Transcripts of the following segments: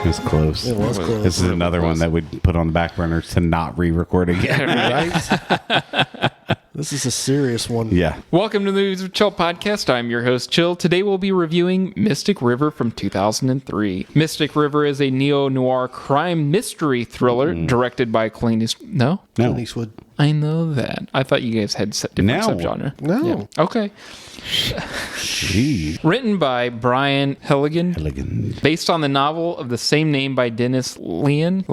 It was close. It was close. This is another one that we'd put on the back burner to not re-record again. Right? This is a serious one. Yeah. Welcome to the Movies with Chill podcast. I'm your host, Chill. Today we'll be reviewing Mystic River from 2003. Mystic River is a neo-noir crime mystery thriller directed by Clint Eastwood. No? Clint Eastwood. I know that. I thought you guys had different subgenre. No. Yeah. Okay. Jeez. Written by Brian Helgeland. Elegant. Based on the novel of the same name by Dennis Lehane.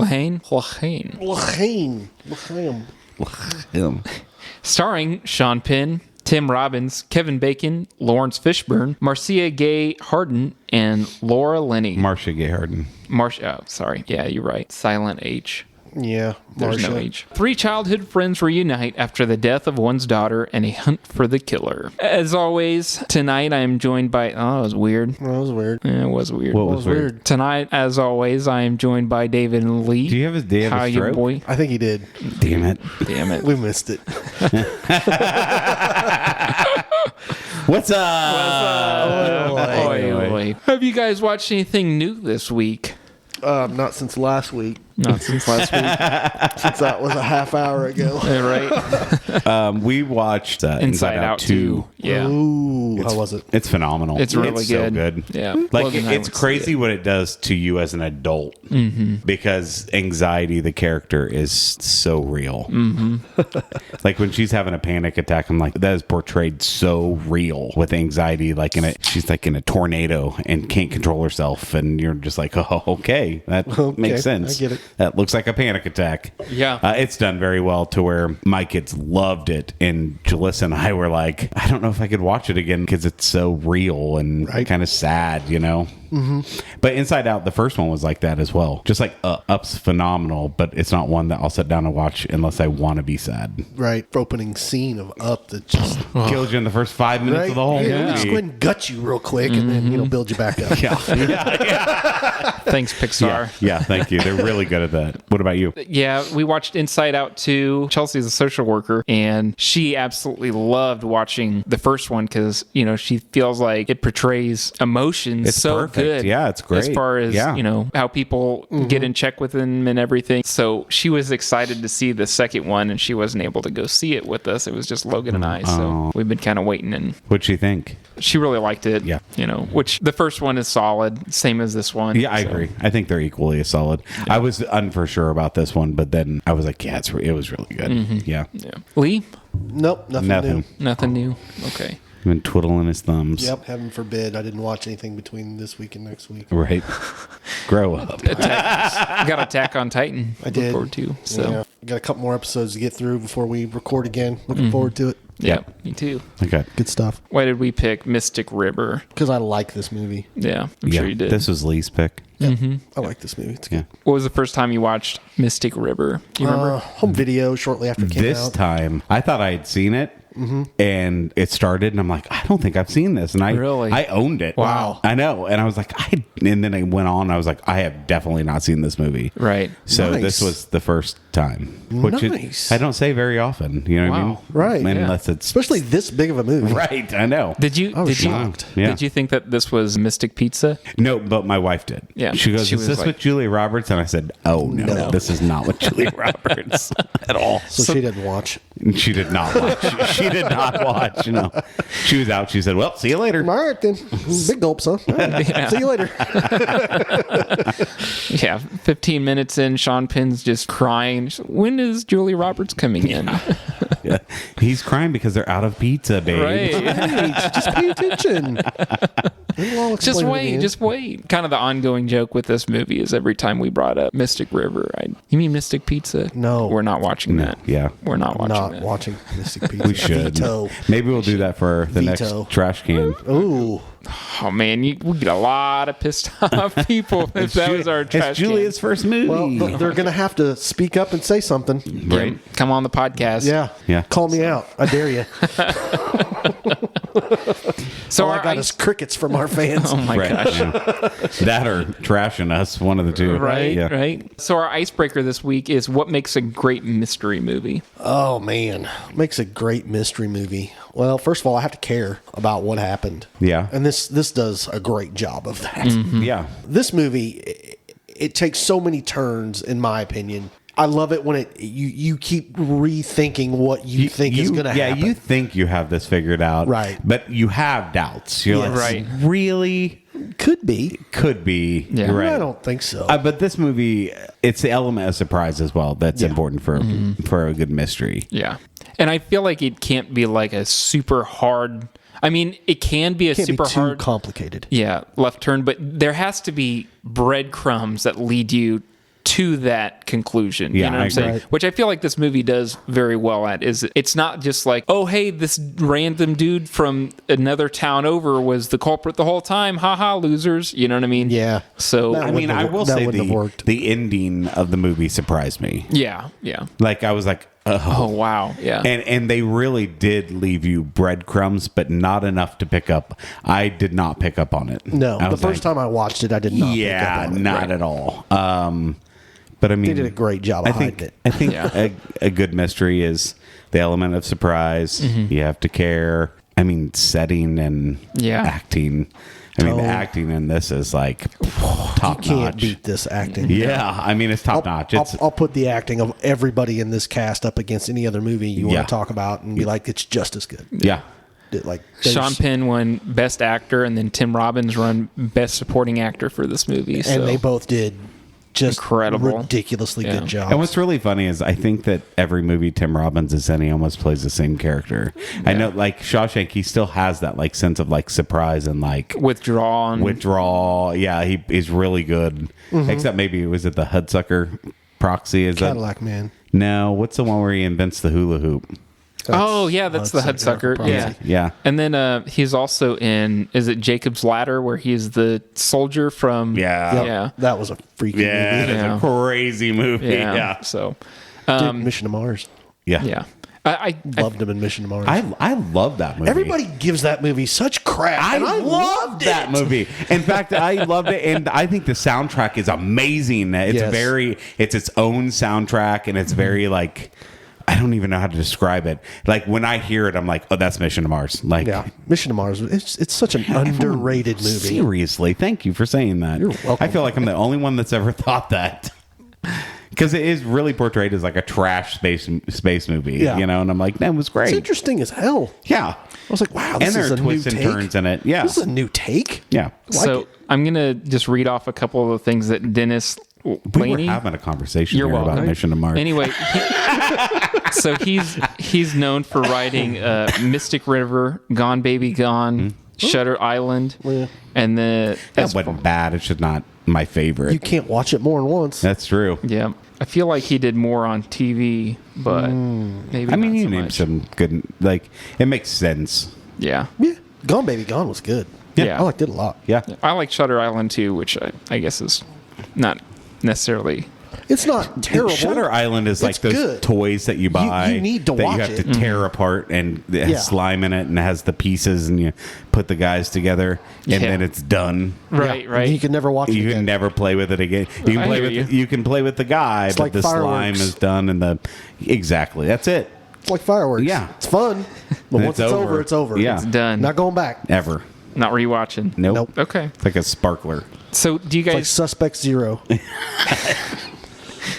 Him. Starring Sean Penn, Tim Robbins, Kevin Bacon, Lawrence Fishburne, Marcia Gay Harden, and Laura Linney. Marcia Gay Harden. Sorry. Yeah, you're right. Silent H. Yeah. There's Marcia. no H. Three childhood friends reunite after the death of one's daughter and a hunt for the killer. As always, tonight I am joined by... Oh, it was weird. That was weird. Yeah, it was weird. What was weird? Tonight, as always, I am joined by David and Lee. Do you have a How you, stroke? boy? I think he did. Damn it. Damn it. We missed it. What's up? Oi. Have you guys watched anything new this week? Not since last week. Not since last week. Since that was a half hour ago. Right? We watched Inside Out 2. Yeah. Ooh, how was it? It's phenomenal. It's really so good. good. Yeah. Like, Logan and I it's went to see crazy it. what it does to you as an adult. Because anxiety, the character, is so real. Like, when she's having a panic attack, I'm like, that is portrayed so real with anxiety. Like, she's like in a tornado and can't control herself. And you're just like, oh, okay. That makes sense. I get it. That looks like a panic attack. Yeah. It's done very well to where my kids loved it. And Jalissa and I were like, I don't know if I could watch it again because it's so real and kind of sad, you know? But Inside Out, the first one was like that as well. Just like Up's phenomenal, but it's not one that I'll sit down and watch unless I want to be sad. Right. Opening scene of Up that just... Kills you in the first 5 minutes of the whole Let me just go movie. ahead and gut you real quick and then, build you back up. Thanks, Pixar. Yeah, thank you. They're really good at that. What about you? Yeah, we watched Inside Out 2. Chelsea's a social worker, and she absolutely loved watching the first one because, she feels like it portrays emotions It's so perfect. good. Yeah, it's great. As far as, how people get in check with them and everything. So she was excited to see the second one, and she wasn't able to go see it with us. It was just Logan and I, so we've been kind of waiting, and What'd you think? she really liked it. Yeah. Which the first one is solid, same as this one. Yeah, I agree. I think they're equally as solid. Yeah. I was unsure about this one, but then I was like, yeah, it was really good. Yeah. Lee? Nope, nothing new. Nothing new. Okay. Been twiddling his thumbs. Yep, heaven forbid. I didn't watch anything between this week and next week. Right. Grow up. Got Attack on Titan. I did. Look forward to. So. Yeah, got a couple more episodes to get through before we record again. Looking forward to it. Yeah, me too. Okay. Good stuff. Why did we pick Mystic River? Because I like this movie. Yeah, I'm sure you did. This was Lee's pick. I like this movie. It's good. What was the first time you watched Mystic River? Do you remember? Home video shortly after it came This out. time, I thought I had seen it. And it started, and I'm like, I don't think I've seen this. And I owned it. Wow. I know. And I was like, and then I went on. I was like, I have definitely not seen this movie. Right. So Nice. this was the first time, which Nice. I don't say very often. You know what I mean? Wow. Right. Unless it's Especially this big of a movie. right. I know. Did you? I was Did you? shocked. Yeah. Did you think that this was Mystic Pizza? No, but my wife did. Yeah. She goes, She is was this like- with Julia Roberts? And I said, oh, no. This is not with Julia Roberts at all. So she didn't watch. She did not watch. She did not watch. She was out. She said, well, see you later. All right, then. Big gulps, huh? All right. See you later. Yeah. 15 minutes in, Sean Penn's just crying. When is Julia Roberts coming in? Yeah. He's crying because they're out of pizza, babe. Right. Hey, just pay attention. Just wait. Kind of the ongoing joke with this movie is every time we brought up Mystic River, you mean Mystic Pizza? No. We're not watching that. Yeah. We're not watching Not that. watching Mystic Pizza. We should. Veto. Maybe we'll do that for the Veto. next trash can. Ooh. Oh, man, we get a lot of pissed off people if that was our trash It's Julia's first movie. Well, they're going to have to speak up and say something. can. Yeah, come on the podcast. Yeah. Call me out. I dare you. So All our I got is crickets from our fans. Oh, my Right. gosh. That or trashing us, one of the two. Right, Yeah. right. So our icebreaker this week is what makes a great mystery movie. Oh, man. Makes a great mystery movie. Well, first of all, I have to care about what happened. Yeah. And this does a great job of that. Yeah. This movie, it takes so many turns, in my opinion. I love it when you keep rethinking what you think is going to happen. Yeah, you think you have this figured out. Right. But you have doubts. You're Yes. like, Right. really? Could be. Could be. Yeah. You're right. I don't think so. But this movie, it's the element of surprise as well. That's important for a good mystery. Yeah. And I feel like it can't be like a super hard. I mean, it can be a Can't super be too hard complicated. left turn, but there has to be breadcrumbs that lead you to that conclusion. Yeah, You know what I I'm saying? agree. Right. Which I feel like this movie does very well at. Is it's not just like, oh, hey, this random dude from another town over was the culprit the whole time. Haha, losers. You know what I mean? Yeah. So That I mean, I will that say wouldn't have worked. the ending of the movie surprised me. yeah. Like, I was like, Oh wow. Yeah. And they really did leave you breadcrumbs, but not enough to pick up. I did not pick up on it. No, I the was first like, time I watched it, I did not. yeah, pick up on it. not at all. But I mean, They did a great job of hiding it. I think Yeah. a good mystery is the element of surprise. You have to care. I mean, setting and Yeah. acting. I mean, the Tone. acting in this is like top Can't notch. beat this acting. Yeah, I mean, it's top notch. It's I'll put the acting of everybody in this cast up against any other movie you Yeah. want to talk about and be like, it's just as good. yeah. Like Sean Penn won Best Actor, and then Tim Robbins won Best Supporting Actor for this movie. So. and they both did just Incredible. ridiculously Yeah. good jobs. And what's really funny is I think that every movie Tim Robbins is in, he almost plays the same character. I know, like Shawshank, he still has that like sense of like surprise and like Withdraw. And, withdrawal. Yeah, he's really good. Except maybe was it the Hudsucker proxy? Is Cadillac Man. that no? What's the one where he invents the hula hoop? oh, yeah, that's the Hudsucker. Proxy. Yeah. Yeah. And then he's also in, is it Jacob's Ladder, where he's the soldier from. Yeah. Yep, Yeah. that was a freaky Yeah, movie. it's Yeah. a crazy movie. Yeah. Yeah. So, Did Mission to Mars. Yeah. yeah. I Loved him in Mission to Mars. I love that movie. Everybody gives that movie such crap. I and I loved that movie. In fact, I loved it, and I think the soundtrack is amazing. It's Yes. it's its own soundtrack, and it's very like, I don't even know how to describe it. Like when I hear it, I'm like, oh, that's Mission to Mars. Like, Yeah, Mission to Mars. It's such an underrated movie. seriously, thank you for saying that. You're welcome. I feel like I'm the only one that's ever thought that. Because it is really portrayed as like a trash space movie, Yeah. you know, and I'm like, that was great. It's interesting as hell. Yeah. I was like, wow, this And there is are a twists new and take. turns in it. Yeah. This is a new take. Yeah. Like so it. I'm going to just read off a couple of the things that Dennis We were Lehane. having a conversation You're here about welcome. Mission to Mars. Anyway, so he's known for writing Mystic River, Gone Baby Gone, Shutter Island, Yeah. and the That wasn't bad. It's just not my favorite. You can't watch it more than once. That's true. yeah. I feel like he did more on TV, but maybe. I mean, not you so named much. some good, like, it makes sense. Yeah. Yeah, Gone Baby Gone was good. Yeah. I liked it a lot. Yeah. I like Shutter Island too, which I guess is not necessarily. It's not terrible. Shutter Island is like It's those good. toys that you buy you need to that watch you have it. to tear apart, and it has Yeah. slime in it and it has the pieces, and you put the guys together, and Yeah. then it's done. Right, Yeah. right. You can never watch it You again. can never play with it again. You can I play hear with you. you can play with the guy, but like the slime fireworks. is done, and the exactly that's it. It's like fireworks. Yeah. It's fun. But And once it's it's over. over, it's over. Yeah. It's done. Not going back. Ever. Not rewatching. Nope. Nope. Okay. It's like a sparkler. So do you It's like guys? Suspect Zero.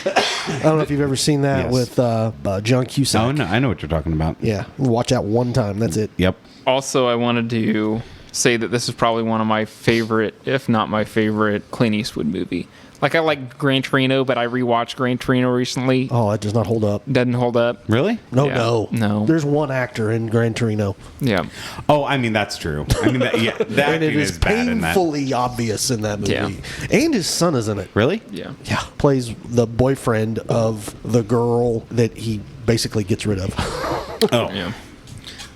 I don't know if you've ever seen that Yes. with John Cusack. Oh no, I know what you're talking about. Yeah. Watch that one time. That's it. Yep. Also, I wanted to say that this is probably one of my favorite, if not my favorite, Clint Eastwood movie. Like, I like Gran Torino, but I rewatched Gran Torino recently. Oh, it does not hold up. Doesn't hold up. Really? No, Yeah. No. There's one actor in Gran Torino. Yeah. Oh, I mean that's true. I mean that, yeah, that And it acting is is bad in that. painfully obvious in that movie. Yeah. And his son is in it. Really? Yeah. Yeah. Plays the boyfriend of the girl that he basically gets rid of. Oh. Yeah.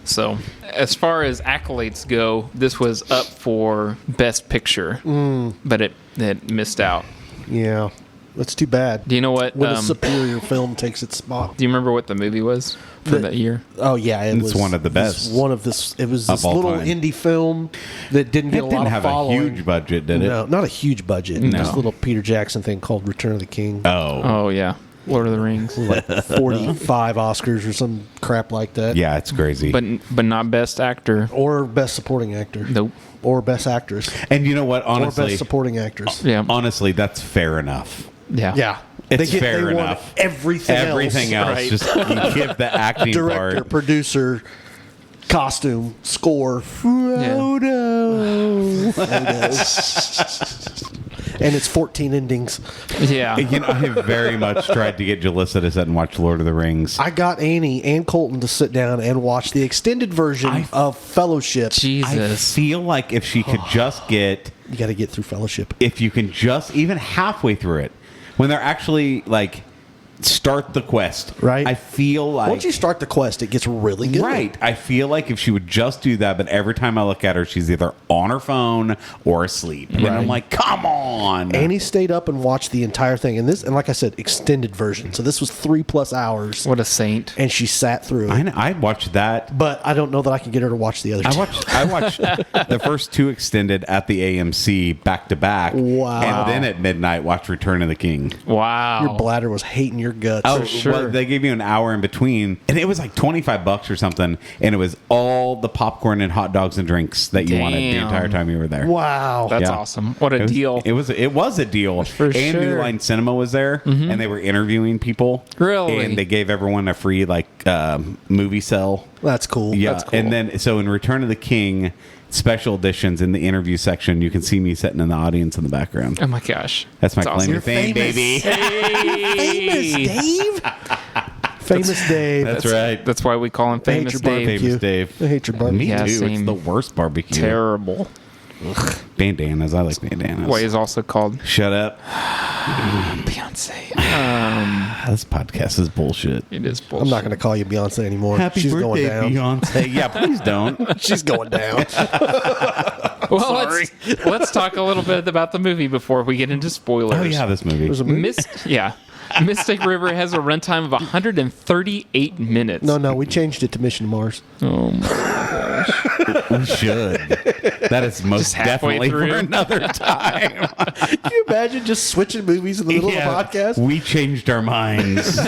So, as far as accolades go, this was up for Best Picture, but it missed out. Yeah. That's too bad. Do you know what? When a superior film takes its spot. Do you remember what the movie was for that year? Oh yeah, it It's was one of the best One of this. It was of this all little time. indie film that didn't get It a lot didn't of have following. a huge budget, did it? No, not a huge budget. No. This little Peter Jackson thing called Return of the King. Oh. Oh yeah, Lord of the Rings. Like 45 Oscars or some crap like that. Yeah, it's crazy. but not Best Actor. Or Best Supporting Actor. Nope. or Best Actress And you know what? or Honestly, Best Supporting Actress. Yeah. honestly, that's fair enough. Yeah. Yeah, It's fair they won enough. Everything else. Right. Just you give the acting Director, part. producer, costume, score. And it's 14 endings. Yeah. You know, I have very much tried to get Jalissa to sit and watch Lord of the Rings. I got Annie and Colton to sit down and watch the extended version of Fellowship. I Jesus. feel like if she could just get, You got to get through Fellowship. if you can just, even halfway through it, when they're actually like, start the quest. Right. I feel like. Once you start the quest, it gets really good. Right. I feel like if she would just do that, but every time I look at her, she's either on her phone or asleep. And I'm like, come on. Annie stayed up and watched the entire thing, and like I said, extended version. So this was 3+ hours, What a saint. and she sat through it. I watched that. But I don't know that I can get her to watch the other two. I watched the first 2 extended at the AMC back to back. Wow. And then at midnight, watched Return of the King. Wow. Your bladder was hating your guts. Oh, sure. well, they gave you an hour in between, and it was like $25 or something, and it was all the popcorn and hot dogs and drinks that you wanted the Damn. entire time you were there. Wow. That's Yeah. awesome. What a It was, deal. It was a deal. For and New sure. Line Cinema was there, and they were interviewing people. Really? And they gave everyone a free movie cell. That's cool. Yeah. That's cool. And then so in Return of the King special editions in the interview section, you can see me sitting in the audience in the background. Oh my gosh. That's my That's claim to awesome. fame, baby. Famous Dave. Famous Dave. That's right. That's why we call him I hate Famous your Dave. barbecue. Famous Dave. I hate your barbecue. Me Yeah, too. same. It's the worst barbecue. Terrible. Bandanas. I like bandanas. Why is also called Shut up. Beyonce. This podcast is bullshit. It is bullshit. I'm not going to call you Beyonce anymore. She's going down. Beyonce. Yeah, please don't. She's going down. Well, let's talk a little bit about the movie before we get into spoilers. Oh yeah, this movie. There's a movie? Mystic River has a runtime of 138 minutes. No, we changed it to Mission to Mars. Oh my We should. That is most Just halfway definitely through. for another time. Can you imagine just switching movies in the middle of the podcast? We changed our minds.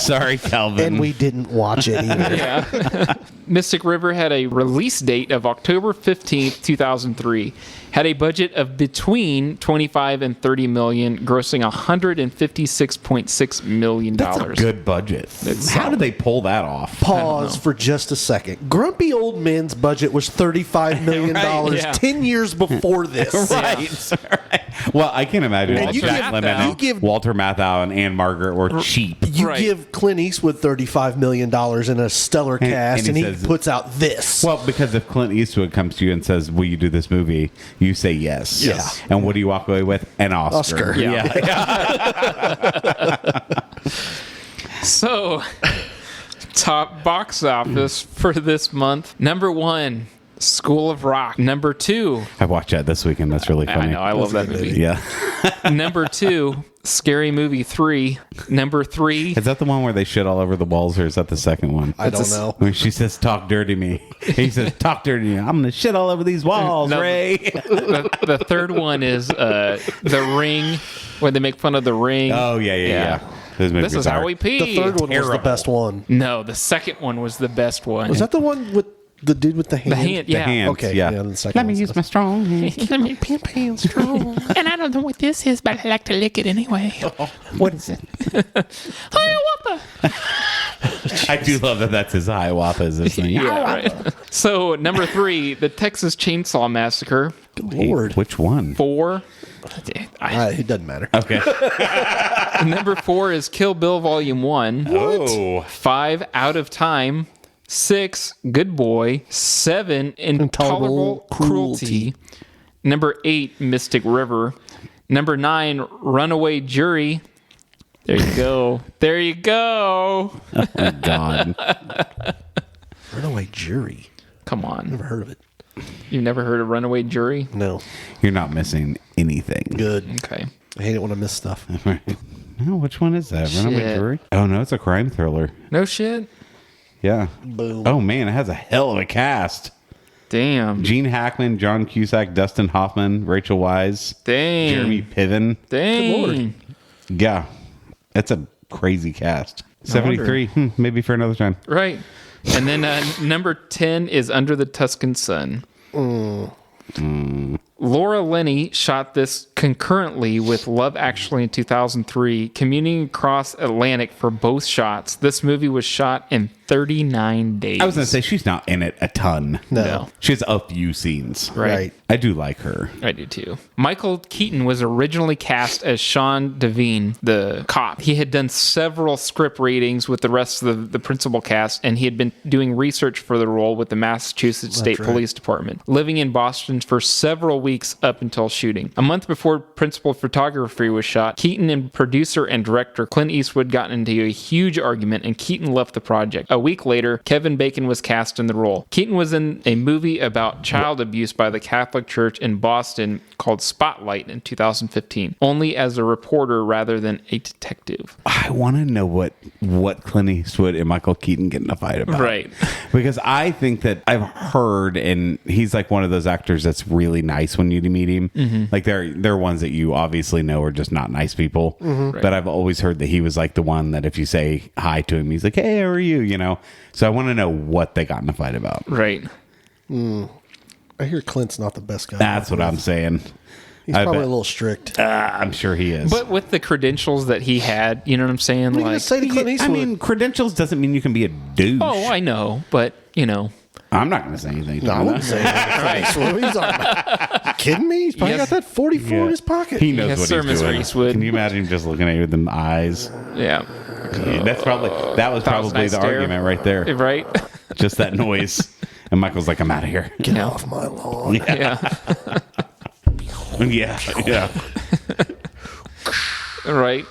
Sorry, Calvin. And we didn't watch it either. Yeah. Mystic River had a release date of October 15th, 2003. Had a budget of between 25 and 30 million, grossing 156.6 million That's a dollars. good budget. How did they pull that off? Pause for just a second. Grumpy Old Men's budget was $35 million Right, yeah. 10 years before this. Right. Well, I can't imagine And you Jack give- Lemmon, you give- Walter Matthau, and Ann Margaret were cheap. You Right. give Clint Eastwood $35 million in a stellar cast, and and he he says- puts out this. Well, because if Clint Eastwood comes to you and says, "Will you do this movie?" you say yes. Yes. And what do you walk away with? An Oscar. Oscar. Yeah. So, top box office for this month. Number 1, School of Rock. Number 2, I watched that this weekend. That's really funny. I know, I love that movie. Yeah. Number 2, Scary Movie 3. Number 3, Is that the one where they shit all over the walls, or is that the second one? I don't know. When she says, "Talk dirty to me," he says, "Talk dirty to me." I'm gonna shit all over these walls, No. Ray. the third one is The Ring, where they make fun of The Ring. Oh yeah. Those movies This is how are- we pee. The third one was the Terrible. best one. No, the second one was the best one. Was that the one with the dude with the hand? the hand? The Yeah. hands, Okay, yeah. the second one's my strong hand. Let me pee strong. And I don't know what this is, but I like to lick it anyway. What is it? Hiawatha. I do love that. That's his Hiawatha. Is this thing? Yeah, right. So number 3, the Texas Chainsaw Massacre. Lord. Which one? 4. It doesn't matter. Okay. Number 4 is Kill Bill Volume 1. Oh. 5, Out of Time. 6, Good Boy. 7, Intolerable Cruelty. Number 8, Mystic River. Number 9, Runaway Jury. There you go. There you go. Oh my God. Runaway Jury. Come on. Never heard of it. You've never heard of Runaway Jury? No. You're not missing anything. Good. Okay. I hate it when I miss stuff. No, which one is that? Runaway Shit. Jury? Oh no, it's a crime thriller. No shit. Yeah. Boom. Oh man, it has a hell of a cast. Damn. Gene Hackman, John Cusack, Dustin Hoffman, Rachel Wise, Dang. Jeremy Piven. Dang. Yeah, it's a crazy cast. 73. Maybe for another time. Right. And then number 10 is Under the Tuscan Sun. Laura Linney shot this concurrently with Love Actually in 2003, commuting across Atlantic for both shots. This movie was shot in 39 days. I was going to say, she's not in it a ton. No. She has a few scenes. Right. I do like her. I do too. Michael Keaton was originally cast as Sean Devine, the cop. He had done several script readings with the rest of the principal cast, and he had been doing research for the role with the Massachusetts State Police Department, living in Boston for several weeks up until shooting. A month before principal photography was shot, Keaton and producer and director Clint Eastwood got into a huge argument, and Keaton left the project. A week later, Kevin Bacon was cast in the role. Keaton was in a movie about child abuse by the Catholic Church in Boston called Spotlight in 2015, only as a reporter rather than a detective. I want to know what Clint Eastwood and Michael Keaton get in a fight about. Right. Because I think that I've heard, and he's like one of those actors that's really nice when you meet him. Mm-hmm. Like they're ones that you obviously know are just not nice people. Mm-hmm. Right. But I've always heard that he was like the one that if you say hi to him, he's like, hey, how are you? You know? So I want to know what they got in a fight about. Right. I hear Clint's not the best guy. That's what I'm saying. He's probably a little strict. I'm sure he is. But with the credentials that he had, you know what I'm saying? What are you gonna say to Clint Eastwood? I mean, credentials doesn't mean you can be a douche. Oh, I know, but you know. I'm not going to say anything. To No, I him. wouldn't say anything to Clint Eastwood. What are you talking about? You kidding me? He's probably Yes. got that 44 in his pocket. He knows Yes, what sir, he's Mr. doing. Eastwood. Can you imagine him just looking at you with them eyes? Yeah. Yeah, that was probably nice the stare. argument right there. Right? Just that noise. And Michael's like, I'm out of here. Get off my lawn. Yeah. Yeah. Right.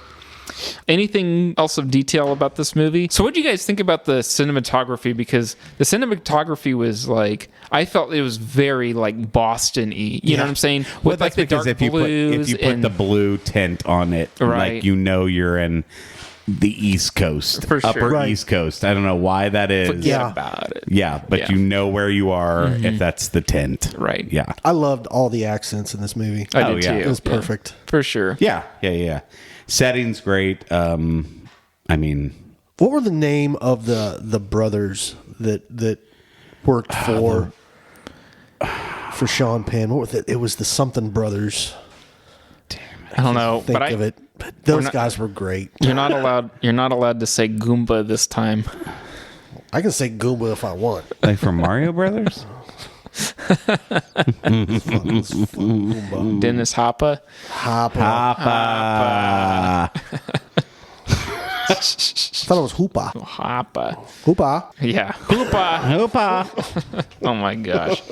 Anything else of detail about this movie? So what do you guys think about the cinematography? Because the cinematography was like, I felt it was very like Boston-y. You know what I'm saying? With like the dark if blues. you put the blue tint on it, Right. like you know you're in the East Coast, For sure. upper Right. East Coast. I don't know why that is. Forget Yeah. about it. Yeah, but Yeah. you know where you are if that's the tint. Right. Yeah. I loved all the accents in this movie. I Oh, did yeah. too. It was perfect. For sure. Yeah. Setting's great. I mean, What were the name of the brothers that worked for Sean Penn? What was it? It was the something brothers. I don't know. Think But of it. But those not- guys were great. you're not allowed to say Goomba this time. I can say Goomba if I want. like from Mario Brothers? Goomba. Dennis Hopper. Hopper. Papa. I thought it was Hoopa. Hopper. Hoopa. Yeah. Hoopa. Opa. Oh my gosh.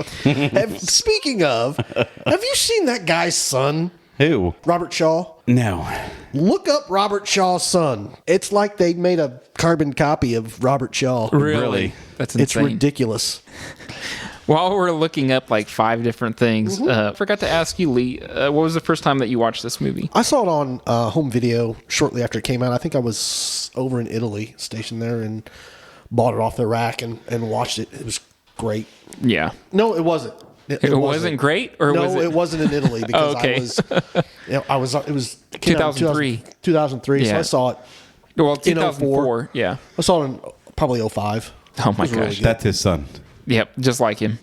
Speaking of, have you seen that guy's son, Who? Robert Shaw? No. Look up Robert Shaw's son. It's like they made a carbon copy of Robert Shaw. Really? That's It's insane. ridiculous. While we're looking up like 5 different things, I forgot to ask you, Lee, what was the first time that you watched this movie? I saw it on home video shortly after it came out. I think I was over in Italy, stationed there, and bought it off the rack and watched it. It was great. Yeah. No, it wasn't. It wasn't great, or no, was it? it wasn't in Italy because Okay. I was. It was it came out in 2003. 2003. So Yeah. I saw it. Well, in 2004. Yeah. I saw it in probably 05. Oh my It was really gosh. good. That's his son. Yep. Just like him.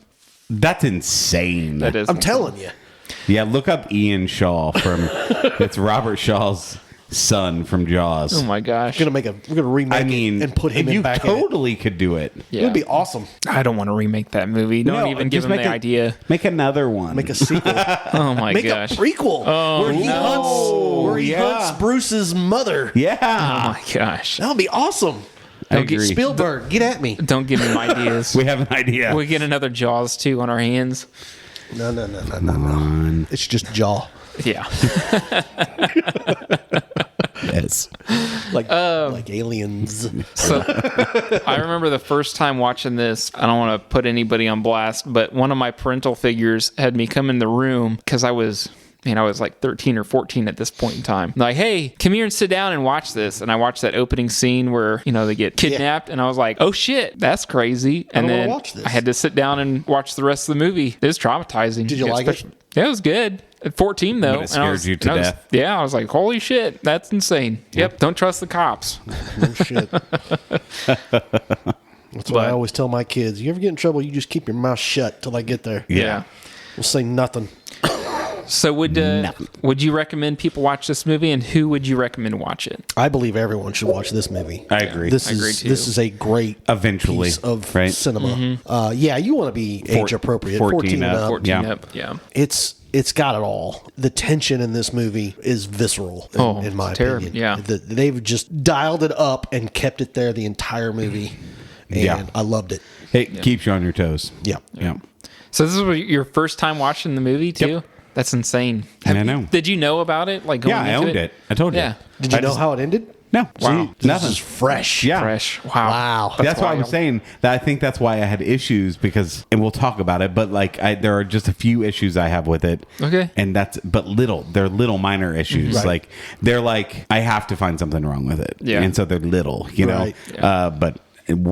That's insane. That is. I'm telling you. Yeah, look up Ian Shaw from. It's Robert Shaw's son from Jaws. Oh my gosh. We're gonna remake I mean, it and put him you in back in it. totally could do it. Yeah. It would be awesome. I don't want to remake that movie. Don't No, even give just him make the a- idea. Make another one. Make a sequel. Oh my Make gosh. a prequel where he hunts Bruce's mother. Yeah. Oh my gosh. That would be awesome. I get agree. Spielberg, get at me. Don't give him ideas. We have an idea. We get another Jaws 2 on our hands. No. It's just Jaw. Yeah. Yes. Like aliens. So I remember the first time watching this. I don't want to put anybody on blast, but one of my parental figures had me come in the room because I was like 13 or 14 at this point in time. Like, hey, come here and sit down and watch this. And I watched that opening scene where, they get kidnapped. And I was like, oh shit, that's crazy. And don't wanna then watch this. I had to sit down and watch the rest of the movie. It was traumatizing. Did you like it? Yeah, it was good. At 14 though. But it scared you to death. Yeah, I was like, holy shit, that's insane. Yep, don't trust the cops. No shit. That's what I always tell my kids. You ever get in trouble, you just keep your mouth shut till I get there. Yeah. We'll say nothing. So would you recommend people watch this movie, and who would you recommend watch it? I believe everyone should watch this movie. I agree. This agree too. is a great Eventually, piece of right? cinema. Yeah, you want to be age appropriate, 14 and up. 14 Yeah. up, yeah. It's got it all. The tension in this movie is visceral, in my terrible. opinion. Yeah. They've just dialed it up and kept it there the entire movie, and Yeah. I loved it. It keeps you on your toes. Yeah. Yeah. So this is your first time watching the movie too? Yep. That's insane. I know. Did you know about it? Like going Yeah, I into owned it. I told you. Yeah. Did you know how it ended? No. Wow. This Nothing. is fresh. Yeah. Fresh. Wow. Wow. That's why I was wild. saying that I think that's why I had issues because, and we'll talk about it, but like there are just a few issues I have with it. Okay. And they're little minor issues. Right. Like they're like, I have to find something wrong with it. Yeah. And so they're little, you know, Right. but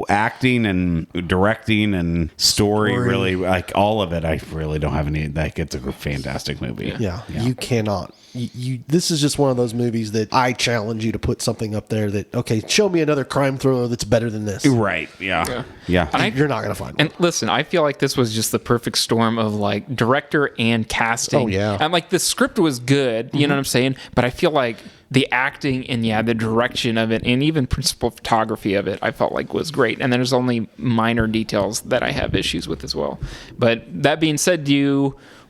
acting and directing and story really, like all of it, I really don't have any, like it's a fantastic movie. Yeah. You cannot. This is just one of those movies that I challenge you to put something up there that, okay, show me another crime thriller that's better than this. Right. Yeah. Yeah. And You're not going to find one. And listen, I feel like this was just the perfect storm of like director and casting. Oh, yeah. And like the script was good, you know what I'm saying? But I feel like the acting and the direction of it and even principal photography of it, I felt like was great. And then there's only minor details that I have issues with as well. But that being said,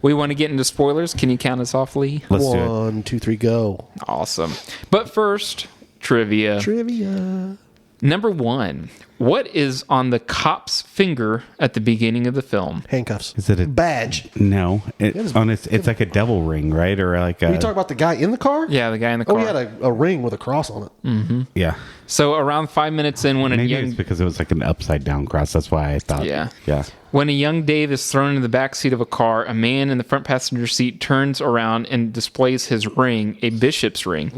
we want to get into spoilers? Can you count us off, Lee? Let's do it. 1, 2, 3, go. Awesome. But first, trivia. Trivia. Number 1. What is on the cop's finger at the beginning of the film? Handcuffs. Is it a badge? No. It's like a devil ring, right? Or like a. You talking about the guy in the car? Yeah, the guy in the Oh, car. he had a ring with a cross on it. Yeah. So around 5 minutes in, when Maybe it's because it was like an upside down cross. That's why I thought. Yeah. Yeah. when a young Dave is thrown into the back seat of a car, a man in the front passenger seat turns around and displays his ring, a bishop's ring.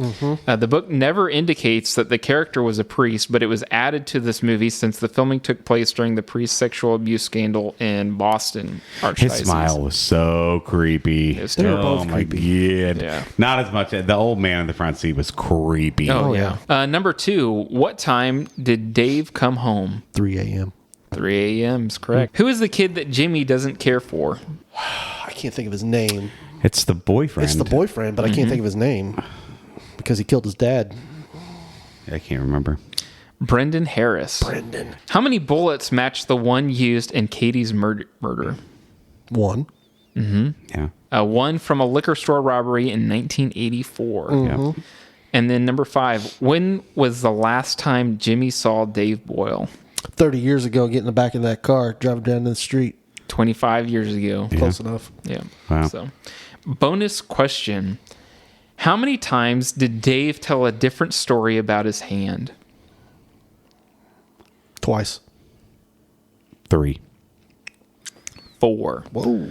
The book never indicates that the character was a priest, but it was added to this movie since the filming took place during the priest sexual abuse scandal in Boston Archdiocese. His smile was so creepy. It was They were terrible. both my creepy. God. Yeah. Not as much. The old man in the front seat was creepy. Oh, yeah. Number 2, what time did Dave come home? 3 a.m. 3 a.m. is correct. Who is the kid that Jimmy doesn't care for? I can't think of his name. It's the boyfriend. It's the boyfriend, but I can't think of his name because he killed his dad. I can't remember. Brendan Harris. Brendan. How many bullets match the one used in Katie's murder? 1. Yeah. One from a liquor store robbery in 1984. Yeah. And then number 5, when was the last time Jimmy saw Dave Boyle? 30 years ago, get in the back of that car, driving down the street. 25 years ago. Close enough. Yeah. Wow. So, bonus question. How many times did Dave tell a different story about his hand? Twice. 3. 4. Whoa.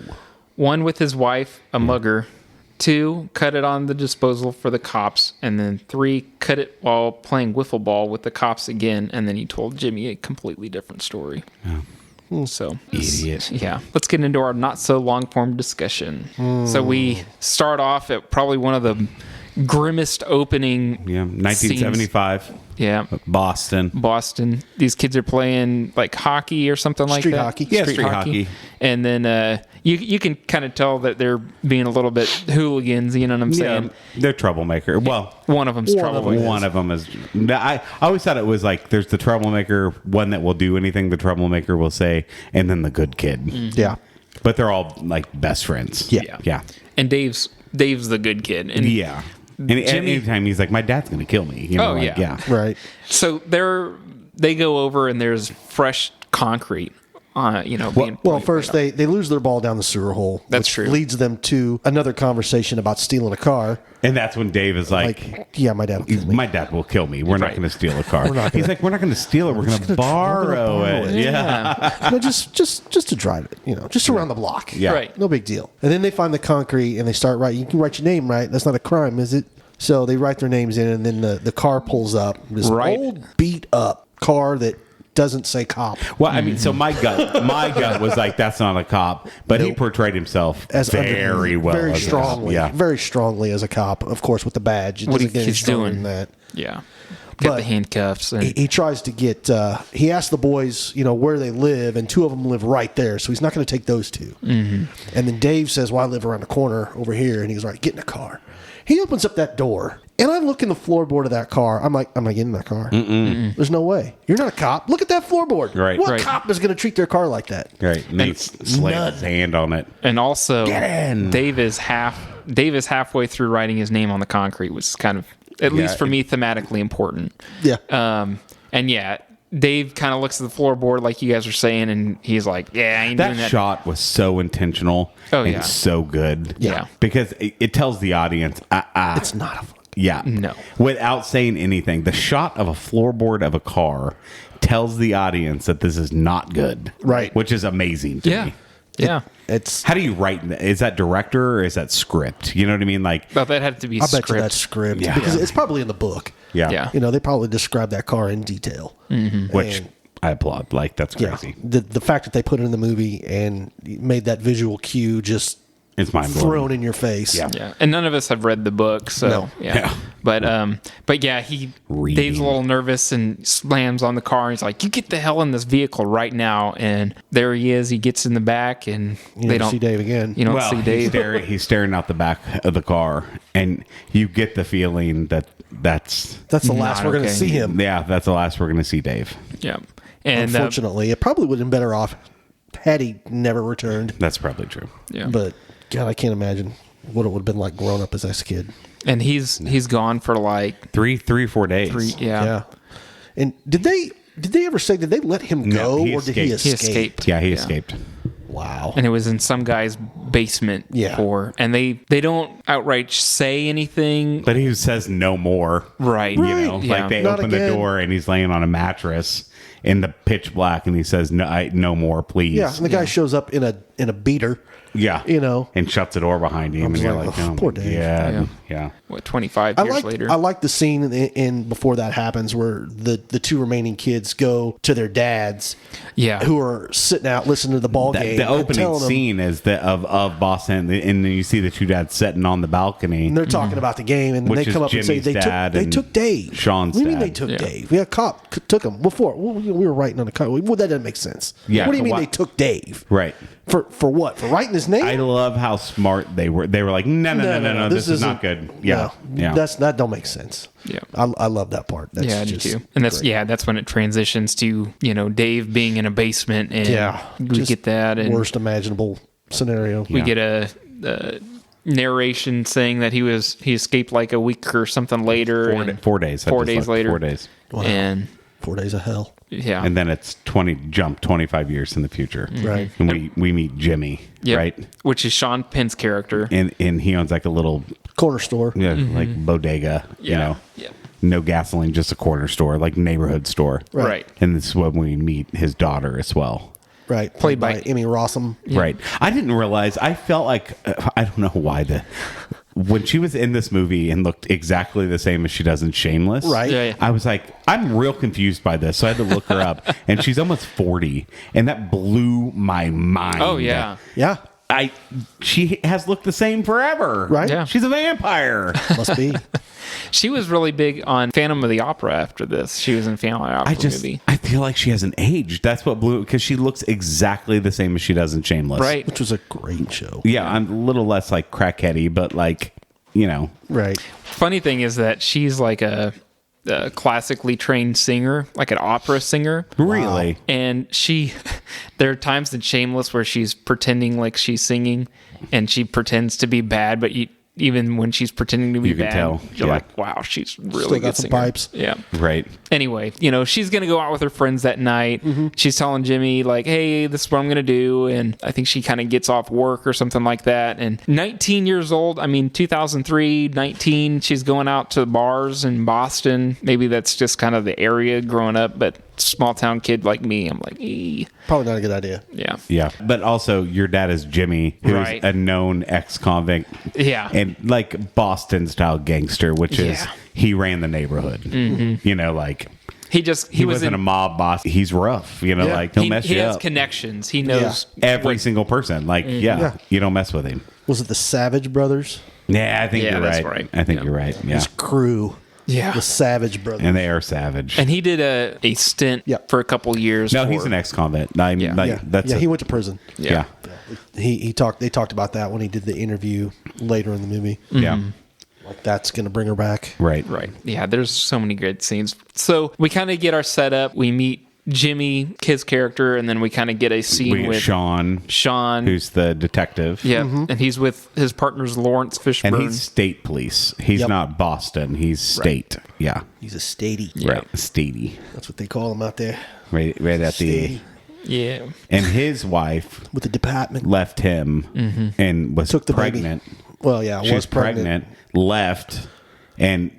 1 with his wife, a mugger. 2, cut it on the disposal for the cops. And then 3, cut it while playing wiffle ball with the cops again. And then he told Jimmy a completely different story. So, Idiot. yeah. Let's get into our not so long form discussion. So we start off at probably one of the grimmest opening Yeah. 1975. scenes. Yeah. Boston. These kids are playing like hockey or something like Street that. hockey. Yeah, street hockey. And then you can kind of tell that they're being a little bit hooligans. You know what I'm saying? Yeah. They're troublemaker. Well, One of them's One of them troublemaker. one of them is. I always thought it was like there's the troublemaker, one that will do anything the troublemaker will say, and then the good kid. Yeah. But they're all like best friends. Yeah. Yeah. And Dave's the good kid. And Yeah. And anytime he's like, my dad's going to kill me. You know, Oh, like, yeah. Right. so they go over and there's fresh concrete. Being Well, first they lose their ball down the sewer hole. That's which true. Leads them to another conversation about stealing a car. And that's when Dave is like, Yeah, my dad will kill me. my dad will kill me. We're not Right. going to steal a car. not He's gonna- like, we're not going to steal it. We're going to borrow it. Yeah. Just to drive it, just around the block. Yeah. Right. No big deal. And then they find the concrete and they start writing. You can write your name, right? That's not a crime, is it? So they write their names in, and then the car pulls up. This Right. old beat up car that doesn't say cop. Well, I mean, so my gut was like, that's not a cop, but he Nope. portrayed himself As very well, very as a strongly, cop. Yeah. very strongly as a cop. Of course, with the badge. It What doesn't get any he's stronger doing. than that. Yeah. Got the handcuffs. And he tries to get, he asks the boys, where they live, and 2 of them live right there. So he's not going to take those 2. Mm-hmm. And then Dave says, well, I live around the corner over here. And he goes, all right, get in the car. He opens up that door. And I look in the floorboard of that car. I'm like, I'm not getting in that car. Mm-mm. There's no way. You're not a cop. Look at that floorboard. Right. What cop is going to treat their car like that? Right. Nate slams his hand on it. And also, Get in. Dave is halfway through writing his name on the concrete, which is kind of, at least for me, thematically important. Yeah. And yeah, Dave kind of looks at the floorboard like you guys are saying, and he's like, yeah, I ain't doing That that. shot was so intentional and so good. Yeah. Because it tells the audience, It's not a... Yeah. No. Without saying anything, the shot of a floorboard of a car tells the audience that this is not good. Right. Which is amazing to me. Yeah. It's... How do you write? Is that director or is that script? You know what I mean? Like, But that had to be I script. bet you that's script. Yeah. Because it's probably in the book. yeah. Yeah. They probably describe that car in detail. Which And, I applaud. Like, that's yeah, crazy. the fact that they put it in the movie and made that visual cue just It's mind blowing. thrown in your face. Yeah. Yeah, and none of us have read the book, so No. yeah. But yeah, Reading. Dave's a little nervous and slams on the car. And he's like, "You get the hell in this vehicle right now!" And there he is. He gets in the back, and You they don't don't see Dave again. You don't Well, see Dave. he's staring out the back of the car, and you get the feeling that that's That's the last Not we're going to okay. see him. yeah, that's the last we're going to see Dave. Yeah, and Unfortunately, it probably would have been better off had he never returned. That's probably true. yeah, But God, I can't imagine what it would have been like growing up as a kid. and he's gone for like 3 or 4 days. yeah. And did they ever say, did they let him No, go he or did he escaped. He escape? escaped. Yeah, he escaped. Wow. And it was in some guy's basement. Yeah. And they don't outright say anything. But he says no more. Right. You know, Yeah. like they Not open again. the door and he's laying on a mattress in the pitch black, and he says, "No more, please." Yeah, and the guy shows up in a beater. Yeah. And shuts the door behind him, and was you're like, like, oh, "Oh, poor my Dave." God." Yeah. What, 25 years later? I like the scene in before that happens where the 2 remaining kids go to their dads, Yeah. who are sitting out listening to the ball game. The and opening telling them- scene is of Boston, and then you see the 2 dads sitting on the balcony. and they're talking about the game, and Which they is come up and say Jimmy's dad they and took Dave. Sean's what do you mean dad. they took Yeah. Dave? Yeah, a cop took him before. Well, we were writing on the cop. Well, that doesn't make sense. Yeah, What do you mean why- they took Dave? Right. For what? For writing his name? I love how smart they were. They were like, no, this is not isn't- good. Yeah. no, Yeah. that don't make sense. Yeah. I love that part. That's Yeah, I do just too. And that's great. that's when it transitions to, Dave being in a basement, and we just get that, and worst imaginable scenario. we get a narration saying that he escaped like a week or something later, 4 days. I 4 just days looked. later, 4 days. and 4 days of hell. yeah, And then it's 25 years in the future. Right. And we meet Jimmy, Yep. right? which is Sean Penn's character. And he owns like a little, Corner store. like bodega, Yeah. no gasoline, just a corner store, like neighborhood store. Right. And this is when we meet his daughter as well. Right. Played by Emmy Rossum. Right. I didn't realize, I felt like, I don't know why when she was in this movie and looked exactly the same as she does in Shameless. Right. Yeah. I was like, I'm real confused by this. So I had to look her up, and she's almost 40, and that blew my mind. Oh yeah, Yeah. She has looked the same forever. Right. Yeah. She's a vampire. Must be. she was really big on Phantom of the Opera after this. She was in Phantom of the Opera movie. I feel like she hasn't aged. That's what blew, because she looks exactly the same as she does in Shameless. Right. Which was a great show. Yeah, I'm a little less like crackheady, but like, Right. Funny thing is that she's like a classically trained singer, like an opera singer. really. And there are times in Shameless where she's pretending like she's singing, and she pretends to be bad, but even when she's pretending to be You can bad, tell. you're Yeah. like, wow, she's really Still good got some singer. pipes. Yeah. Right. Anyway, she's going to go out with her friends that night. She's telling Jimmy, like, hey, this is what I'm going to do. And I think she kind of gets off work or something like that. And 19 years old, 2003, 19, she's going out to bars in Boston. Maybe that's just kind of the area growing up, but small town kid like me, I'm like, Probably not a good idea. yeah. Yeah. But also, your dad is Jimmy, who's Right. a known ex-convict. Yeah. And like Boston style gangster, which is Yeah. he ran the neighborhood. Like He wasn't a mob boss. He's rough, like he'll mess he you has up. connections. He knows Every single person. Like, Yeah. you don't mess with him. Was it the Savage Brothers? Yeah, I think Yeah, you're that's right. right. I think Yeah. you're right. Yeah. His crew Yeah. The Savage Brothers. And they are savage. And he did a stint Yep. for a couple years. No, he's an ex-convict. He went to prison. Yeah. They talked about that when he did the interview later in the movie. Yeah. Like that's going to bring her back. Right. Right. Yeah, there's so many good scenes. So we kind of get our setup. We meet Jimmy, his character, and then we kind of get a scene We get with Sean, who's the detective. Yeah, and he's with his partners Lawrence Fishburne. And he's state police. He's not Boston. He's state. Right. Yeah. He's a statey. Right. Statey. That's what they call him out there. Right at the... Yeah. And his wife... with the department. Left him and was pregnant. Baby. Well, yeah, she was pregnant, left, and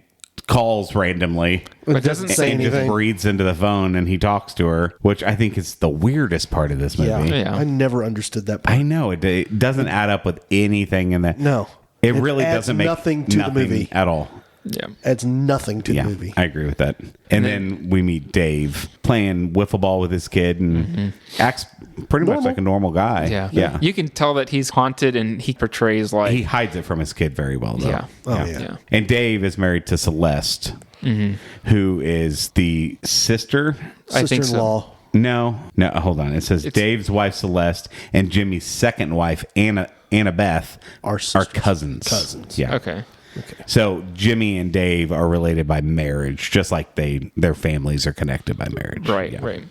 calls randomly. It doesn't say anything. Just breathes into the phone, and he talks to her, which I think is the weirdest part of this movie. Yeah. I never understood that part. I know. It doesn't add up with anything in that. No. It really adds doesn't make nothing to the movie at all. Yeah. Adds nothing to the movie. I agree with that. And then we meet Dave playing wiffle ball with his kid and acts pretty much like a normal guy. Yeah. You can tell that he's haunted, and he portrays like... He hides it from his kid very well, though. Yeah. Yeah. And Dave is married to Celeste, who is the sister. I think so. Sister-in-law. No, hold on. It says Dave's wife, Celeste, and Jimmy's second wife, Annabeth, are cousins. Yeah. Okay. So Jimmy and Dave are related by marriage, just like their families are connected by marriage. Right, Yeah. right.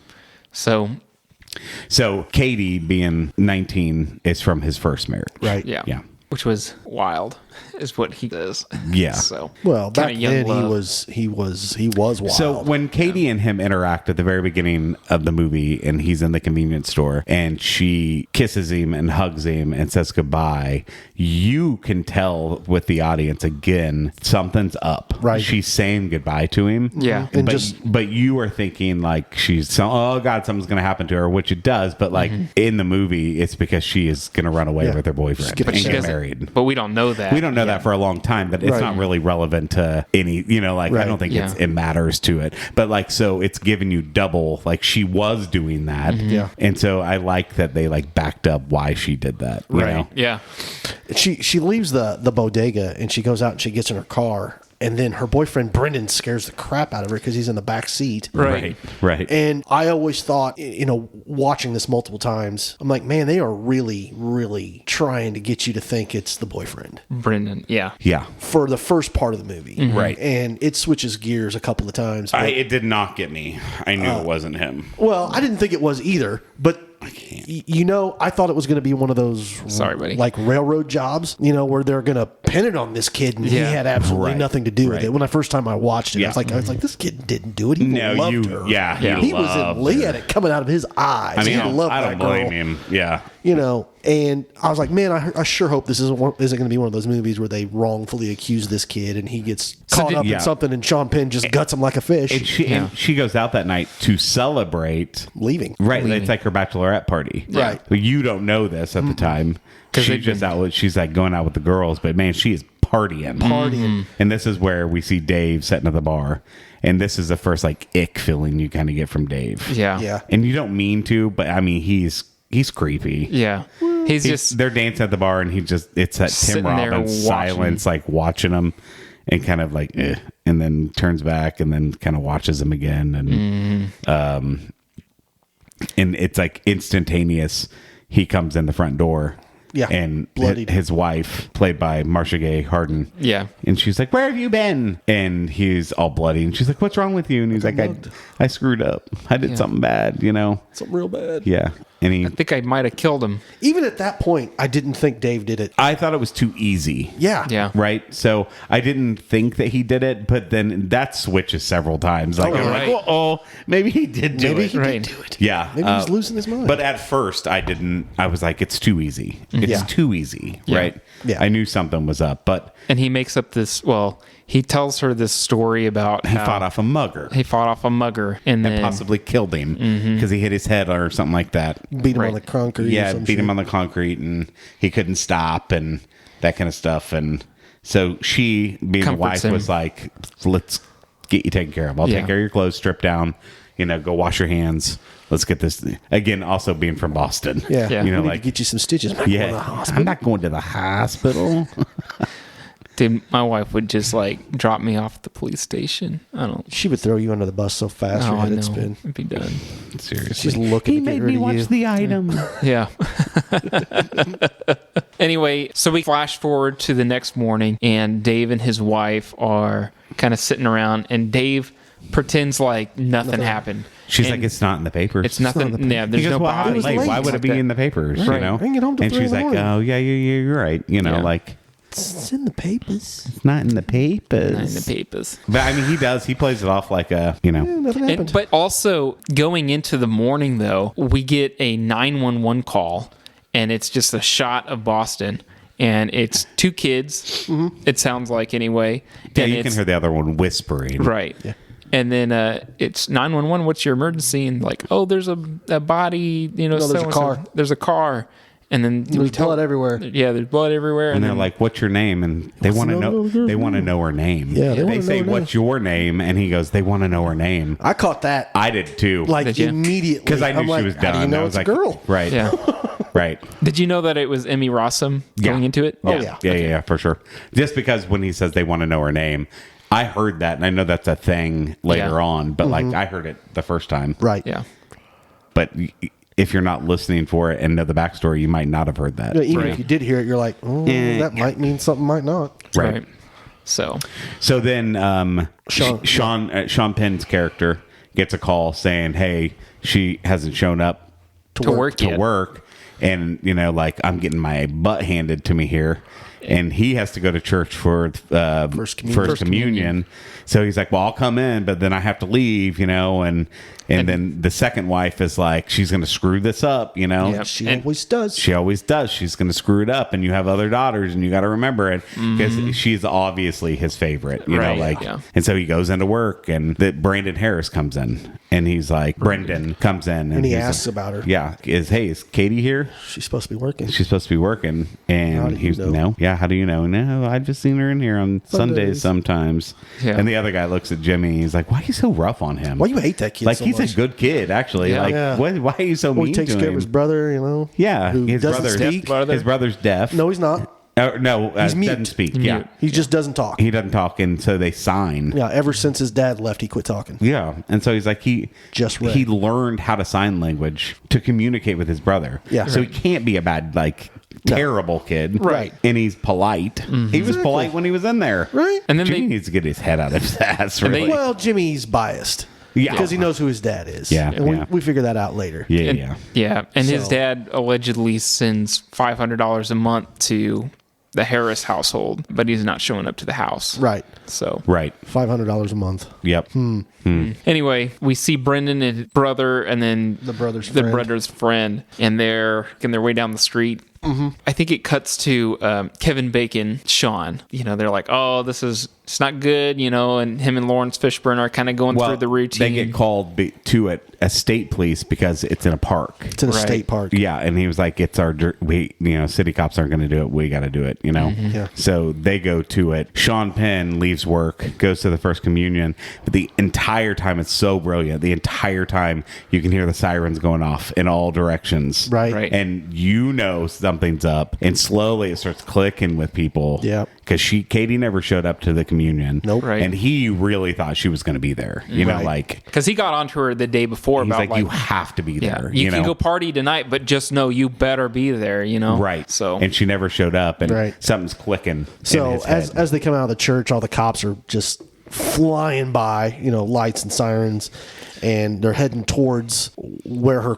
So Katie, being 19, is from his first marriage. Right. yeah. Yeah. Which was wild, is what he does. Yeah. So Well, back kinda young then love. he was wild. So when Katie and him interact at the very beginning of the movie, and he's in the convenience store, and she kisses him and hugs him and says goodbye, you can tell with the audience again something's up. Right. She's saying goodbye to him. Yeah. And but you are thinking like oh God, something's gonna happen to her, which it does. But like in the movie, it's because she is gonna run away with her boyfriend But and she get doesn't- married. But we don't know that. We don't know that for a long time, but it's Right. not really relevant to any, I don't think it matters to it. But like, so it's giving you double, like she was doing that. Yeah. And so I like that they like backed up why she did that. You know? Yeah. she leaves the bodega and she goes out and she gets in her car, and then her boyfriend Brendan scares the crap out of her because he's in the back seat. Right. And I always thought, watching this multiple times, I'm like, man, they are really, really trying to get you to think it's the boyfriend Brendan. Yeah. Yeah. for the first part of the movie. Right. And it switches gears a couple of times. but- It did not get me. I knew it wasn't him. well, I didn't think it was either, but I thought it was going to be one of those Sorry, buddy. like railroad jobs, where they're going to pin it on this kid, and he Yeah. had absolutely Right. nothing to do with Right. it. When I first time I watched it, Yeah. I was like, this kid didn't do it. He No, loved her. yeah, he was loved in. Lee her. had it coming out of his eyes. I mean, he loved I that don't girl. blame him. Yeah. And I was like, man, I sure hope this isn't going to be one of those movies where they wrongfully accuse this kid and he gets caught up in something, and Sean Penn just guts him like a fish. And she goes out that night to celebrate. Leaving. Right. It's like her bachelorette party. Right. But you don't know this at the time. She's just she's like going out with the girls, but man, she is partying. And this is where we see Dave sitting at the bar. And this is the first like ick feeling you kind of get from Dave. Yeah. Yeah. And you don't mean to, but I mean, he's creepy. Yeah. They're dancing at the bar, and it's that Sitting Tim there Robbins watching. silence, like watching him, and kind of like, and then turns back, and then kind of watches him again, and and it's like instantaneous. He comes in the front door, and bloodied. his wife, played by Marcia Gay Harden, and she's like, "Where have you been?" And he's all bloody, and she's like, "What's wrong with you?" And he's like, "I screwed up. I did something bad, Something real bad. Yeah. And I think I might have killed him. Even at that point, I didn't think Dave did it. I thought it was too easy. Yeah. Yeah. Right. So I didn't think that he did it, but then that switches several times. Like, I'm right. like, oh, maybe he did do Maybe it. he Right. did do it. Yeah. Maybe he was losing his mind. But at first I didn't. I was like, it's too easy. It's Yeah. too easy. Yeah. Right. Yeah. I knew something was up, but And he makes up this, he tells her this story about he fought off a mugger. He fought off a mugger and then Possibly killed him because he hit his head or something like that. Beat him Right. on the concrete. Yeah, or some beat shit. him on the concrete, and he couldn't stop, and that kind of stuff. And so she, being the Comforts wife, him. was like, "Let's get you taken care of. I'll Yeah. take care of your clothes, strip down, go wash your hands. Let's get this." Again, also being from Boston. Yeah. Yeah. We need like to get you some stitches. I'm not going to the hospital. I'm not going to the hospital. Dude, my wife would just like drop me off at the police station. I don't. She would throw you under the bus so fast your I head know. would spin. It'd be done. Seriously. She's looking to get rid of you. the item. Yeah. Anyway, so we flash forward to the next morning, and Dave and his wife are kind of sitting around, and Dave pretends like nothing happened. She's And like, it's not in the papers. It's nothing. Yeah, there's He goes, no well, how body. was late? Why would it be in the papers? Right. You know? I didn't get home till And 3 in she's the like, morning. oh, yeah, you're right. You know, Yeah. like, It's in the papers. it's not in the papers. Not in the papers. But I mean, he does. He plays it off like a, you know. Nothing happened. But also, going into the morning, though, we get a 911 call, and it's just a shot of Boston. And it's 2 kids, it sounds like, anyway. Yeah, And you can it's- hear the other one whispering. Right. Yeah. And then it's 911. What's your emergency? And like, oh, there's a body. You know, No, there's a so-and-so. car. There's a car. And then There's blood everywhere. Yeah, there's blood everywhere. And they're then, like, "What's your name?" And they want to know. They want to know her name. Yeah, they wanna know say, her name. "What's your name?" And he goes, "They want to know her name." I caught that I did too. like Did you? immediately because I knew I'm she like, was how done. do you know I was it's like, a girl? right, yeah. right. Did you know that it was Emmy Rossum going into it? yeah. yeah, for sure. Just because when he says they want to know her name, I heard that, and I know that's a thing later Yeah. on. But like, I heard it the first time. Right. Yeah. But if you're not listening for it and know the backstory, you might not have heard that. You know, even Right. if you did hear it, you're like, that might mean something, might not. Right. So, So then Sean- Sean Penn's character gets a call saying, hey, she hasn't shown up to work to yet. work. And, you know, like, I'm getting my butt handed to me here. And he has to go to church for First Communion. So he's like, well, I'll come in, but then I have to leave, you know. And then the second wife is like, she's going to screw this up, you know. Yep. She And- always does. She always does. She's going to screw it up, and you have other daughters, and you got to remember it because she's obviously his favorite, you Right, know. Like, yeah. and so he goes into work, and that Brandon Harris comes in, and he's like, Brendan comes in, And he he's asks like, about her. Yeah, is Katie here? She's supposed to be working. She's supposed to be working, How and do you he's know? no. Yeah, how do you know? No, I've just seen her in here on Sundays sometimes. Yeah. And the other guy looks at Jimmy, and he's like, why are you so rough on him? Why you hate that kid Like so he's much? a good kid, actually. Yeah. Like, Yeah. why are you so Well, mean he takes to care him? of his brother, you know. Yeah, who his doesn't brother's speak. brother? His brother's deaf. No, he's not. No, He's mute. doesn't speak. Yeah, He just doesn't talk. he doesn't talk, and so they sign. Yeah, ever since his dad left, he quit talking. Yeah, and so he's like he Just read. he learned how to sign language to communicate with his brother. Yeah. so he can't be a bad terrible kid. Right. and he's polite. He was polite when he was in there. Right. And then Jimmy they- needs to get his head out of his ass. And they- Really. Well, Jimmy's biased. Yeah. Because he knows who his dad is. Yeah, And yeah. we figure that out later. yeah, And, yeah. yeah. And his So- dad allegedly sends $500 a month to the Harris household, but he's not showing up to the house. Right. So, Right. $500 a month. Yep. anyway, we see Brendan and his brother, and then The brother's friend. brother's friend, and they're making their way down the street. I think it cuts to Kevin Bacon, Sean. You know, they're like, "Oh, it's not good," you know, and him and Lawrence Fishburne are kind of going through the routine. They get called to a state police because it's in a park. It's in a Right. state park. Yeah, and he was like, "It's our city cops aren't going to do it. We got to do it." You know. Yeah. So they go to it. Sean Penn leaves work, goes to the First Communion, but the entire time it's so brilliant. The entire time you can hear the sirens going off in all directions. Right. Right. And you know something's up, and slowly it starts clicking with people. Yeah. Because Katie never showed up to the communion. Nope. Right. And he really thought she was going to be there. You know, Right. like. because he got onto her the day before He's about like, you have to be yeah, there. you can know? go party tonight, but just know you better be there. You know, Right. So and she never showed up, and Right. something's clicking. So in his as head. as they come out of the church, all the cops are just flying by, you know, lights and sirens, and they're heading towards where her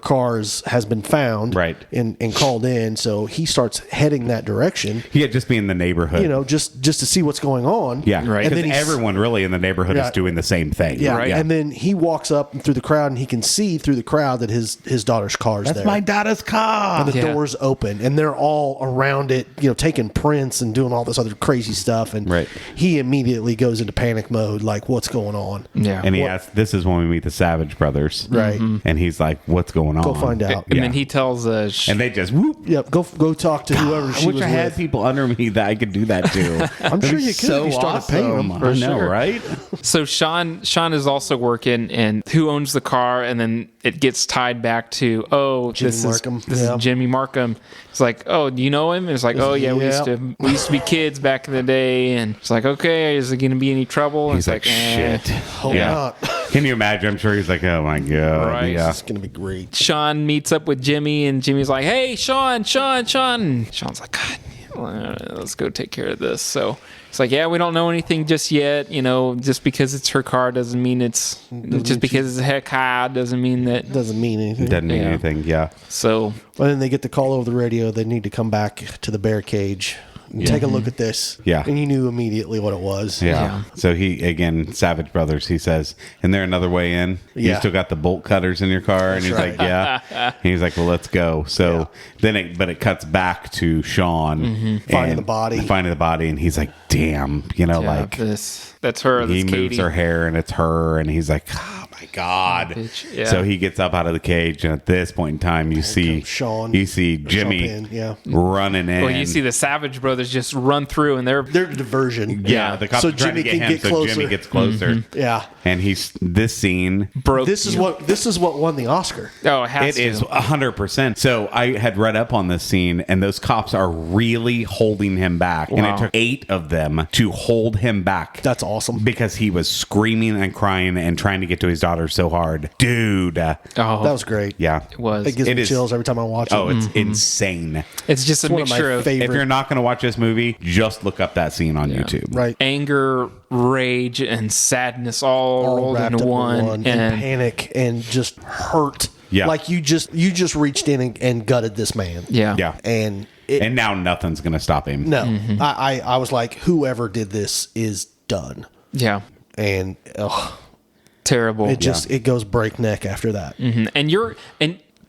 has been found, Right. and called in. So he starts heading that direction, yeah, just be in the neighborhood. you know, just to see what's going on. yeah, Right. And Because then he's, everyone really in the neighborhood Yeah. is doing the same thing. yeah, Right. and then he walks up through the crowd, and he can see through the crowd that his daughter's car's That's there. my daughter's car. And the Yeah. doors open, and they're all around it, you know, taking prints and doing all this other crazy stuff. And Right. he immediately goes into panic mode, like, "What's going on?" yeah, And he asks, "This is when we meet the Savage Brothers. Right. And he's like, what's going on? Go find out. And then he tells and they just whoop. Yep, go talk to whoever she I wish was I had with. people under me that I could do that to. I'm sure you could so if you started paying them. awesome. I know, sure. right? So Sean is also working, and who owns the car? And then it gets tied back to this Markham. is Yeah. Jimmy Markham. It's like, oh, do you know him? It's like, oh yeah, we used to be kids back in the day. And it's like, okay, is it going to be any trouble? And He's like, shit. Hope not. Can you imagine? I'm sure he's like, oh my god. Right. Yeah. It's gonna be great. Sean meets up with Jimmy, and Jimmy's like, hey, Sean. And Sean's like, God, let's go take care of this. So it's like, yeah, we don't know anything just yet. Just because it's her car doesn't mean because it's her car doesn't mean that. Doesn't mean anything. Doesn't mean anything. Yeah. So Well, then they get the call over the radio. They need to come back to the bear cage and take a look at this. Yeah. And you knew immediately what it was. Yeah. So he, again, Savage Brothers, he says, "And there another way in? You Yeah. still got the bolt cutters in your car?" And he's like, "Yeah." And he's like, "Well, let's go." So then it cuts back to Sean and Finding the body. and he's like, "Damn," like that's her. he That's moves Katie. her hair and it's her, and he's like, "Oh my god!" Bitch, yeah. So he gets up out of the cage, and at this point in time, you see Sean. you see Jimmy Penn, yeah. running in. Well, you see the Savage Brothers just run through, and they're They're the diversion. yeah, the cops So are trying Jimmy to can get him, get so closer. Jimmy gets closer. Yeah. And this scene. broke. This is what won the Oscar. Oh, it has It to. is 100%. So I had read up on this scene, and those cops are really holding him back. And Wow. it took 8 of them to hold him back. That's awesome. Because he was screaming and crying and trying to get to his daughter so hard. Dude. Oh, That was great. Yeah. it was. It gives It me is- chills every time I watch it. Oh, it's insane. It's just a one of my mixture of favorite. If you're not going to watch this movie, just look up that scene on YouTube. Right. anger, rage, and sadness all rolled wrapped into up in one. and panic and just hurt. Yeah. Like you just reached in and gutted this man. yeah. Yeah. And it, And now nothing's going to stop him. no, I was like, whoever did this is done. Yeah. And Terrible. it goes breakneck after that.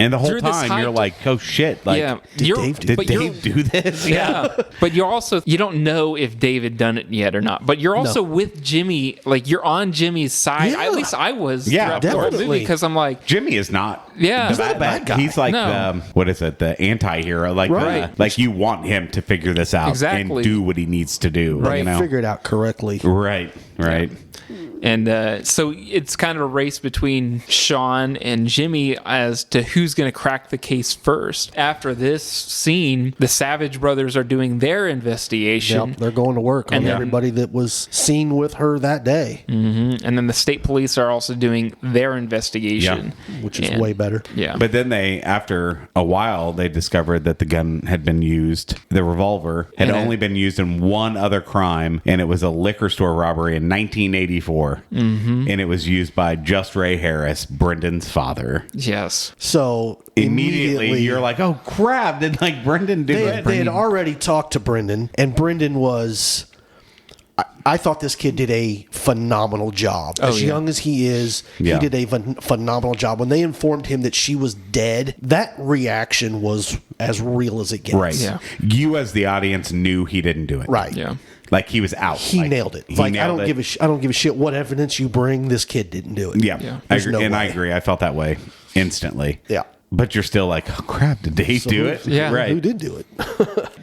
And the whole Through this time, you're hype- like, oh shit. Like, yeah. Did You're- Dave do did but you're- Dave do this? Yeah. But you're also, you don't know if David done it yet or not. But you're also with Jimmy, like you're on Jimmy's side. Yeah. At least I was Yeah, throughout the whole definitely. movie because I'm like, Jimmy is not. Yeah. the He's not a bad guy. He's like No. what is it? The anti-hero. Like, Right. like you want him to figure this out Exactly. and do what he needs to do. Right. You know? Figure it out correctly. Right. Right. and so it's kind of a race between Sean and Jimmy as to who's going to crack the case first. After this scene, the Savage Brothers are doing their investigation. Yep, they're going to work on And then- everybody that was seen with her that day, And then the state police are also doing their investigation. which is And- way better. Yeah. But then after a while, they discovered that the gun had been used. The revolver had And only been used in one other crime, and it was a liquor store robbery in 1984. And it was used by Just Ray Harris, Brendan's father. Yes. So Immediately, you're like, oh crap! Did like Brendan do they it? had already talked to Brendan, and Brendan was. I thought this kid did a phenomenal job. As yeah. young as he is, Yeah. he did a phenomenal job. When they informed him that she was dead, that reaction was as real as it gets. Right. Yeah. You as the audience knew he didn't do it. Right. Yeah. Like he was out. He Like, nailed it. he Like nailed I it. don't give a shit what evidence you bring. This kid didn't do it. Yeah. Yeah. I There's agree. no And I way. agree. I felt that way instantly. Yeah. But you're still like, oh crap! Did Dave do it? Yeah. Right. Who did do it?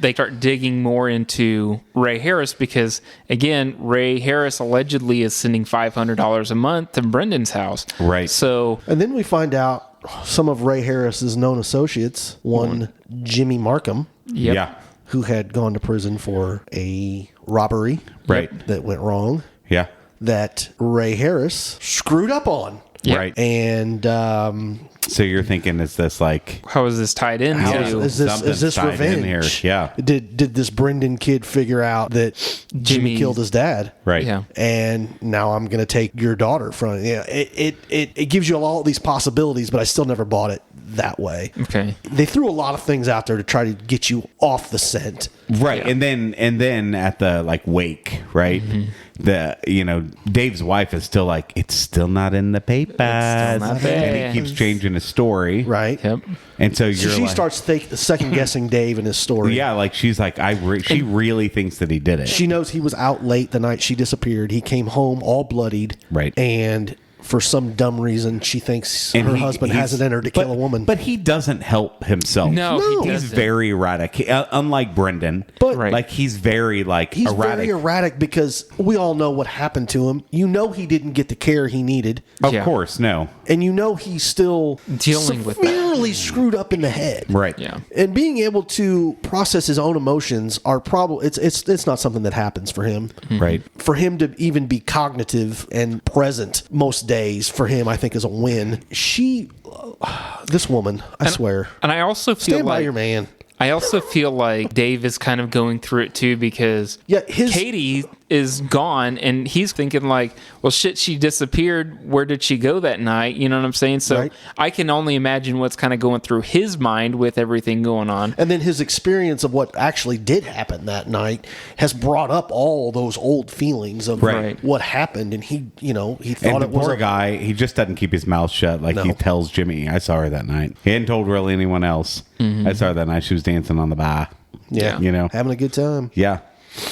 They start digging more into Ray Harris because, again, Ray Harris allegedly is sending $500 a month to Brendan's house. Right. So, And then we find out some of Ray Harris's known associates, one Jimmy Markham, yep. Yeah. who had gone to prison for a robbery Right. that went wrong, Yeah. that Ray Harris screwed up on. Yep. Right. And So you're thinking, is this like How is this tied into? is this something's tied in revenge? here? Yeah. Did this Brendan kid figure out that Jimmy Jimmy- killed his dad? Right. Yeah. And now I'm going to take your daughter from you. It gives you all these possibilities, but I still never bought it that way. Okay. They threw a lot of things out there to try to get you off the scent. Right. Yeah. And then at the like wake, right? The Dave's wife is still like, it's still not in the papers. not there. And he keeps changing his story. Right. Yep. And so So you're she like, starts second guessing Dave and his story. yeah, like she's like, she really thinks that he did it. She knows he was out late the night she disappeared. He came home all bloodied. Right. And for some dumb reason, she thinks her husband has it in her to kill a woman. But he doesn't help himself. No, he he's doesn't. very erratic. Unlike Brendan, But- Right. like he's very he's erratic. very erratic because we all know what happened to him. You know he didn't get the care he needed. Of Yeah. course, no. And you know he's still Dealing with that. severely screwed up in the head. Right. Yeah. And being able to process his own emotions are probably it's not something that happens for him. Right. For him to even be cognitive and present most days for him, I think is a win. This woman, I swear. And I also feel Stand by like your man. I also feel like Dave is kind of going through it too because Katie is gone and he's thinking like, well, shit, she disappeared. Where did she go that night? You know what I'm saying? So Right. I can only imagine what's kind of going through his mind with everything going on. And then his experience of what actually did happen that night has brought up all those old feelings of Right. what happened. And he thought And the it was poor a guy, he just doesn't keep his mouth shut. Like he No. tells Jimmy, I saw her that night. He hadn't told really anyone else. I saw her that night. She was dancing on the bar. Yeah. You know? having a good time. Yeah.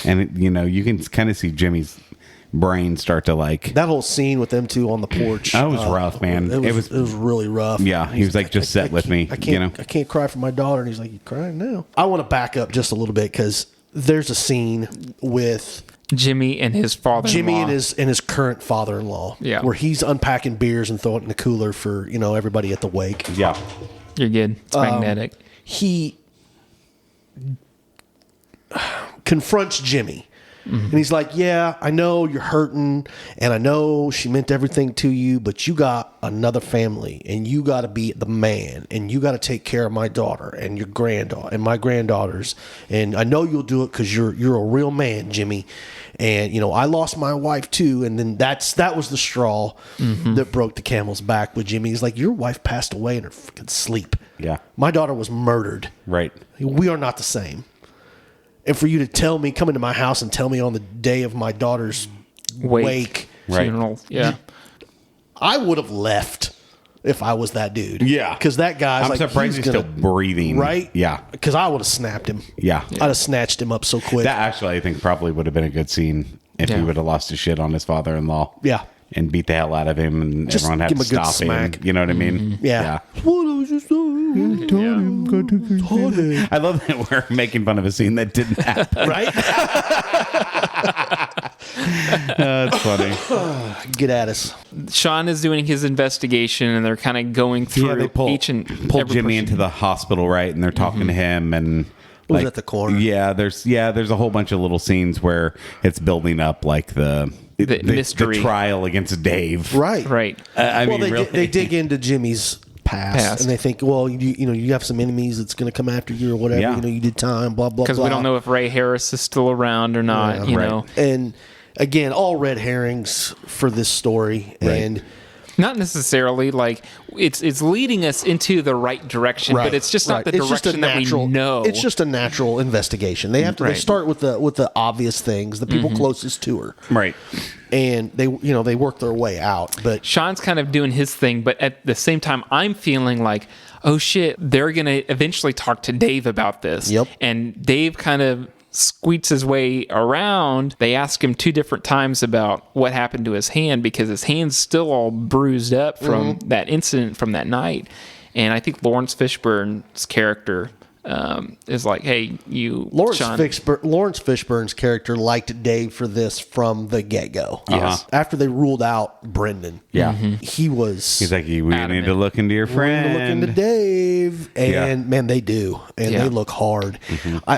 And, you can kind of see Jimmy's brain start to like. That whole scene with them two on the porch. That was rough, man. It was really rough. Yeah, he was like, just sit with me, I can't, you know? I can't cry for my daughter. And he's like, you crying now? I want to back up just a little bit because there's a scene with Jimmy and his father. Jimmy and his current father-in-law. Yeah. Where he's unpacking beers and throwing it in the cooler for, everybody at the wake. Yeah. You're good. It's magnetic. He confronts Jimmy. And he's like, yeah, I know you're hurting, and I know she meant everything to you, but you got another family, and you got to be the man, and you got to take care of my daughter and your granddaughter and my granddaughters, and I know you'll do it because you're a real man, Jimmy. And I lost my wife too, and then that was the straw that broke the camel's back with Jimmy. He's like, your wife passed away in her freaking sleep. Yeah. My daughter was murdered. Right. We are not the same. And for you to come into my house and tell me on the day of my daughter's wake, Right. Funeral. Yeah. I would have left if I was that dude. Yeah. Because that guy's I'm surprised he's still breathing. Right? Yeah. Because I would have snapped him. Yeah. I'd have snatched him up so quick. That actually, I think, probably would have been a good scene if he Yeah. would have lost his shit on his father-in-law. Yeah. And beat the hell out of him, and Just everyone had give to him a good stop him. smack. You know what I mean? Yeah. What was you saying? I love that we're making fun of a scene that didn't happen. Right? That's funny. Get at us. Sean is doing his investigation and they're kind of going through Yeah, they pull every Jimmy person. into the hospital, right? And they're talking to him, and was at the corner. Yeah, there's a whole bunch of little scenes where it's building up, like the mystery. the trial against Dave. Right. Right. I mean, They really, dig into Jimmy's past, and they think, well, you have some enemies that's going to come after you or whatever. Yeah. You did time, blah, blah, blah. Because we don't know if Ray Harris is still around or not, Yeah. Right. know. And again, all red herrings for this story. Right. And Not necessarily like it's leading us into the right direction, but it's just not the direction that we know. It's just a natural investigation. They have to. They Right. start with the obvious things, the people closest to her, right. and they work their way out. But Sean's kind of doing his thing, but at the same time, I'm feeling like, oh shit, they're going to eventually talk to Dave about this. Yep. And Dave kind of squeaks his way around. They ask him 2 different times about what happened to his hand because his hand's still all bruised up from that incident from that night. And I think Lawrence Fishburne's character is like, hey, Lawrence Sean. Fishburne's character liked Dave for this from the get-go. Yes. After they ruled out Brendan. Yeah. He's like, we need Adamant. to look into your friend. Look into Dave, and Yeah. man, they do, and Yeah. they look hard.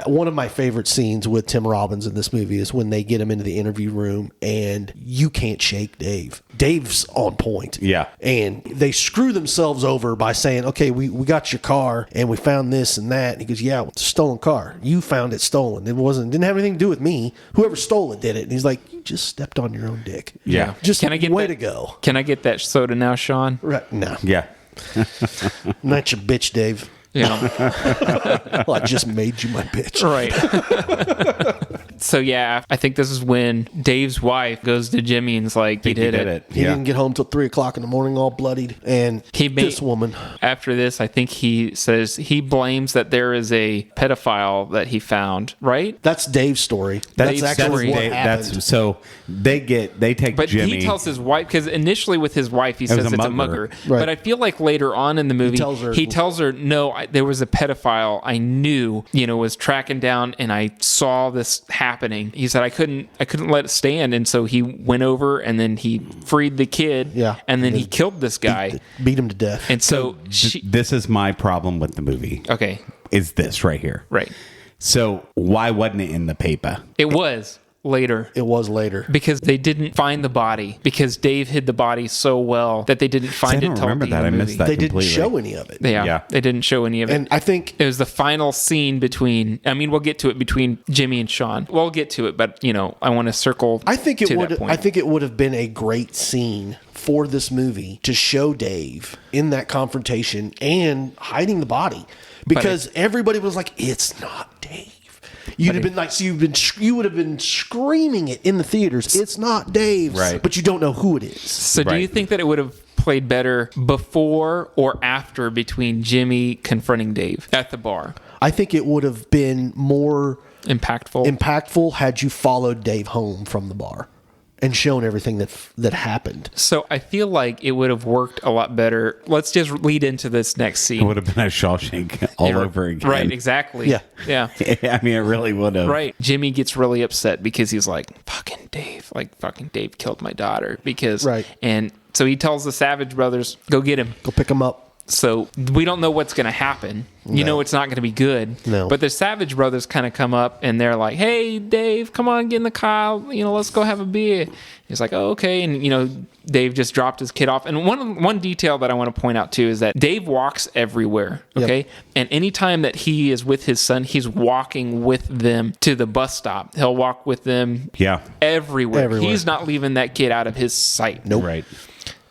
One of my favorite scenes with Tim Robbins in this movie is when they get him into the interview room, and you can't shake Dave. Dave's on point. Yeah. And they screw themselves over by saying, okay, we got your car, and we found this and that. And he goes, yeah, it's a stolen car. You found it stolen. Didn't have anything to do with me. Whoever stole it did it. And he's like, you just stepped on your own dick. Yeah. Just Can I get way that- to go. Can I get that soda now, Sean? Right. No. Yeah. Not your bitch, Dave. Yeah. Well, I just made you my bitch. Right. So yeah, I think this is when Dave's wife goes to Jimmy and is like, "He did it." He didn't get home till 3:00 in the morning, all bloodied. And this woman. After this, I think he says he blames that there is a pedophile that he found. Right? That's Dave's story. That's actually what happened. So they take but Jimmy. He tells his wife, because initially with his wife he says it's a mugger. Right. But I feel like later on in the movie he tells her no, there was a pedophile I knew, was tracking down, and I saw this happening. He said I couldn't let it stand, and so he went over and then he freed the kid. Yeah. And then he killed this guy, beat him to death. And so this is my problem with the movie. Okay. Is this right here? Right. So why wasn't it in the paper? It was later. It was later. Because they didn't find the body. Because Dave hid the body so well that they didn't find it. I don't remember that. I missed that. They completely. didn't show any of it. Yeah, they didn't show any of it. And I think it was the final scene between. I mean, we'll get to it between Jimmy and Sean. We'll get to it, but I want to circle. I think it would. That point. I think it would have been a great scene for this movie to show Dave in that confrontation and hiding the body, because everybody was like, "It's not Dave." You'd have been like, so you would have been screaming it in the theaters. It's not Dave, right? But you don't know who it is. So, do you think that it would have played better before or after between Jimmy confronting Dave at the bar? I think it would have been more impactful had you followed Dave home from the bar and shown everything that happened. So I feel like it would have worked a lot better. Let's just lead into this next scene. It would have been a Shawshank all over again. Right, exactly. Yeah. I mean, it really would have. Right. Jimmy gets really upset because he's like, fucking Dave killed my daughter. Right. And so he tells the Savage brothers, go get him. Go pick him up. So we don't know what's going to happen. It's not going to be good. No. But the Savage brothers kind of come up and they're like, hey, Dave, come on, get in the car. Let's go have a beer. He's like, oh, okay. And, Dave just dropped his kid off. And one detail that I want to point out, too, is that Dave walks everywhere, okay? Yep. And anytime that he is with his son, he's walking with them to the bus stop. He'll walk with them everywhere. He's not leaving that kid out of his sight. Nope. Right.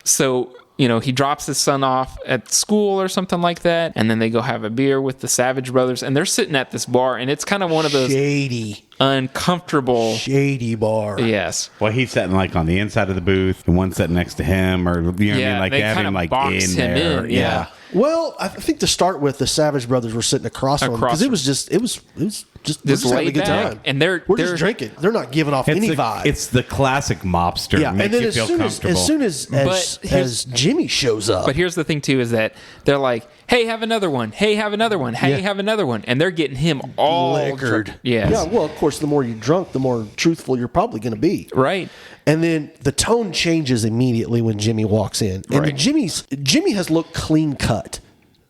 So... he drops his son off at school or something like that, and then they go have a beer with the Savage brothers, and they're sitting at this bar, and it's kind of one of those uncomfortable shady bar. Yes. Well, he's sitting like on the inside of the booth, and one sitting next to him, or what I mean, like they having like box in him there. in. Yeah. Well, I think to start with, the Savage brothers were sitting across from him because it was just having a good time, and they're just drinking. They're not giving off any vibe. It's the classic mobster. Yeah, makes and then you feel comfortable. as soon as Jimmy shows up, but here's the thing too, is that they're like, hey, have another one. Hey, have another one. Hey, have another one, and they're getting him all liquored. Yes. Yeah. Well, of course, the more you're drunk, the more truthful you're probably going to be. Right. And then the tone changes immediately when Jimmy walks in, and Jimmy has looked clean cut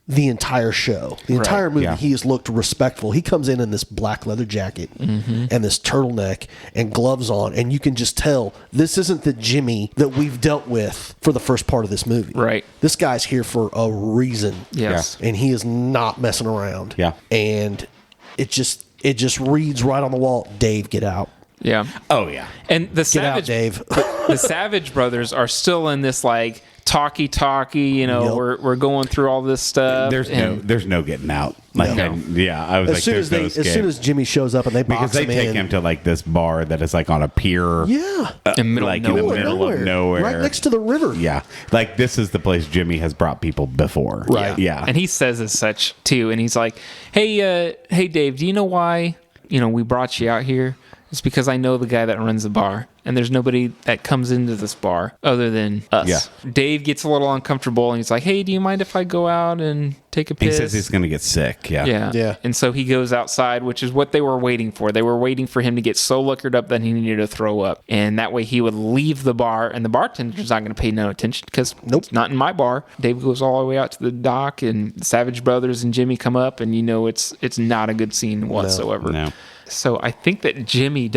the entire show. The entire movie, he has looked respectful. He comes in this black leather jacket and this turtleneck and gloves on, and you can just tell this isn't the Jimmy that we've dealt with for the first part of this movie. Right. This guy's here for a reason. Yes. And he is not messing around. Yeah. And it just reads right on the wall, Dave, get out. Yeah. Oh, yeah. And the Savage, Dave. the Savage brothers are still in this like talky, we're going through all this stuff. There's no getting out. Like, I was as soon as Jimmy shows up and they box because they take him to like this bar that is like on a pier. Yeah. In the middle of nowhere. Right next to the river. Yeah. Like this is the place Jimmy has brought people before. Right. Yeah. And he says as such too. And he's like, hey Dave, do you know why, we brought you out here? It's because I know the guy that runs the bar, and there's nobody that comes into this bar other than us. Yeah. Dave gets a little uncomfortable, and he's like, hey, do you mind if I go out and take a piss? He says he's going to get sick. Yeah. And so he goes outside, which is what they were waiting for. They were waiting for him to get so liquored up that he needed to throw up. And that way he would leave the bar, and the bartender's not going to pay no attention because it's not in my bar. Dave goes all the way out to the dock, and Savage Brothers and Jimmy come up, and it's not a good scene whatsoever. No. So I think that Jimmy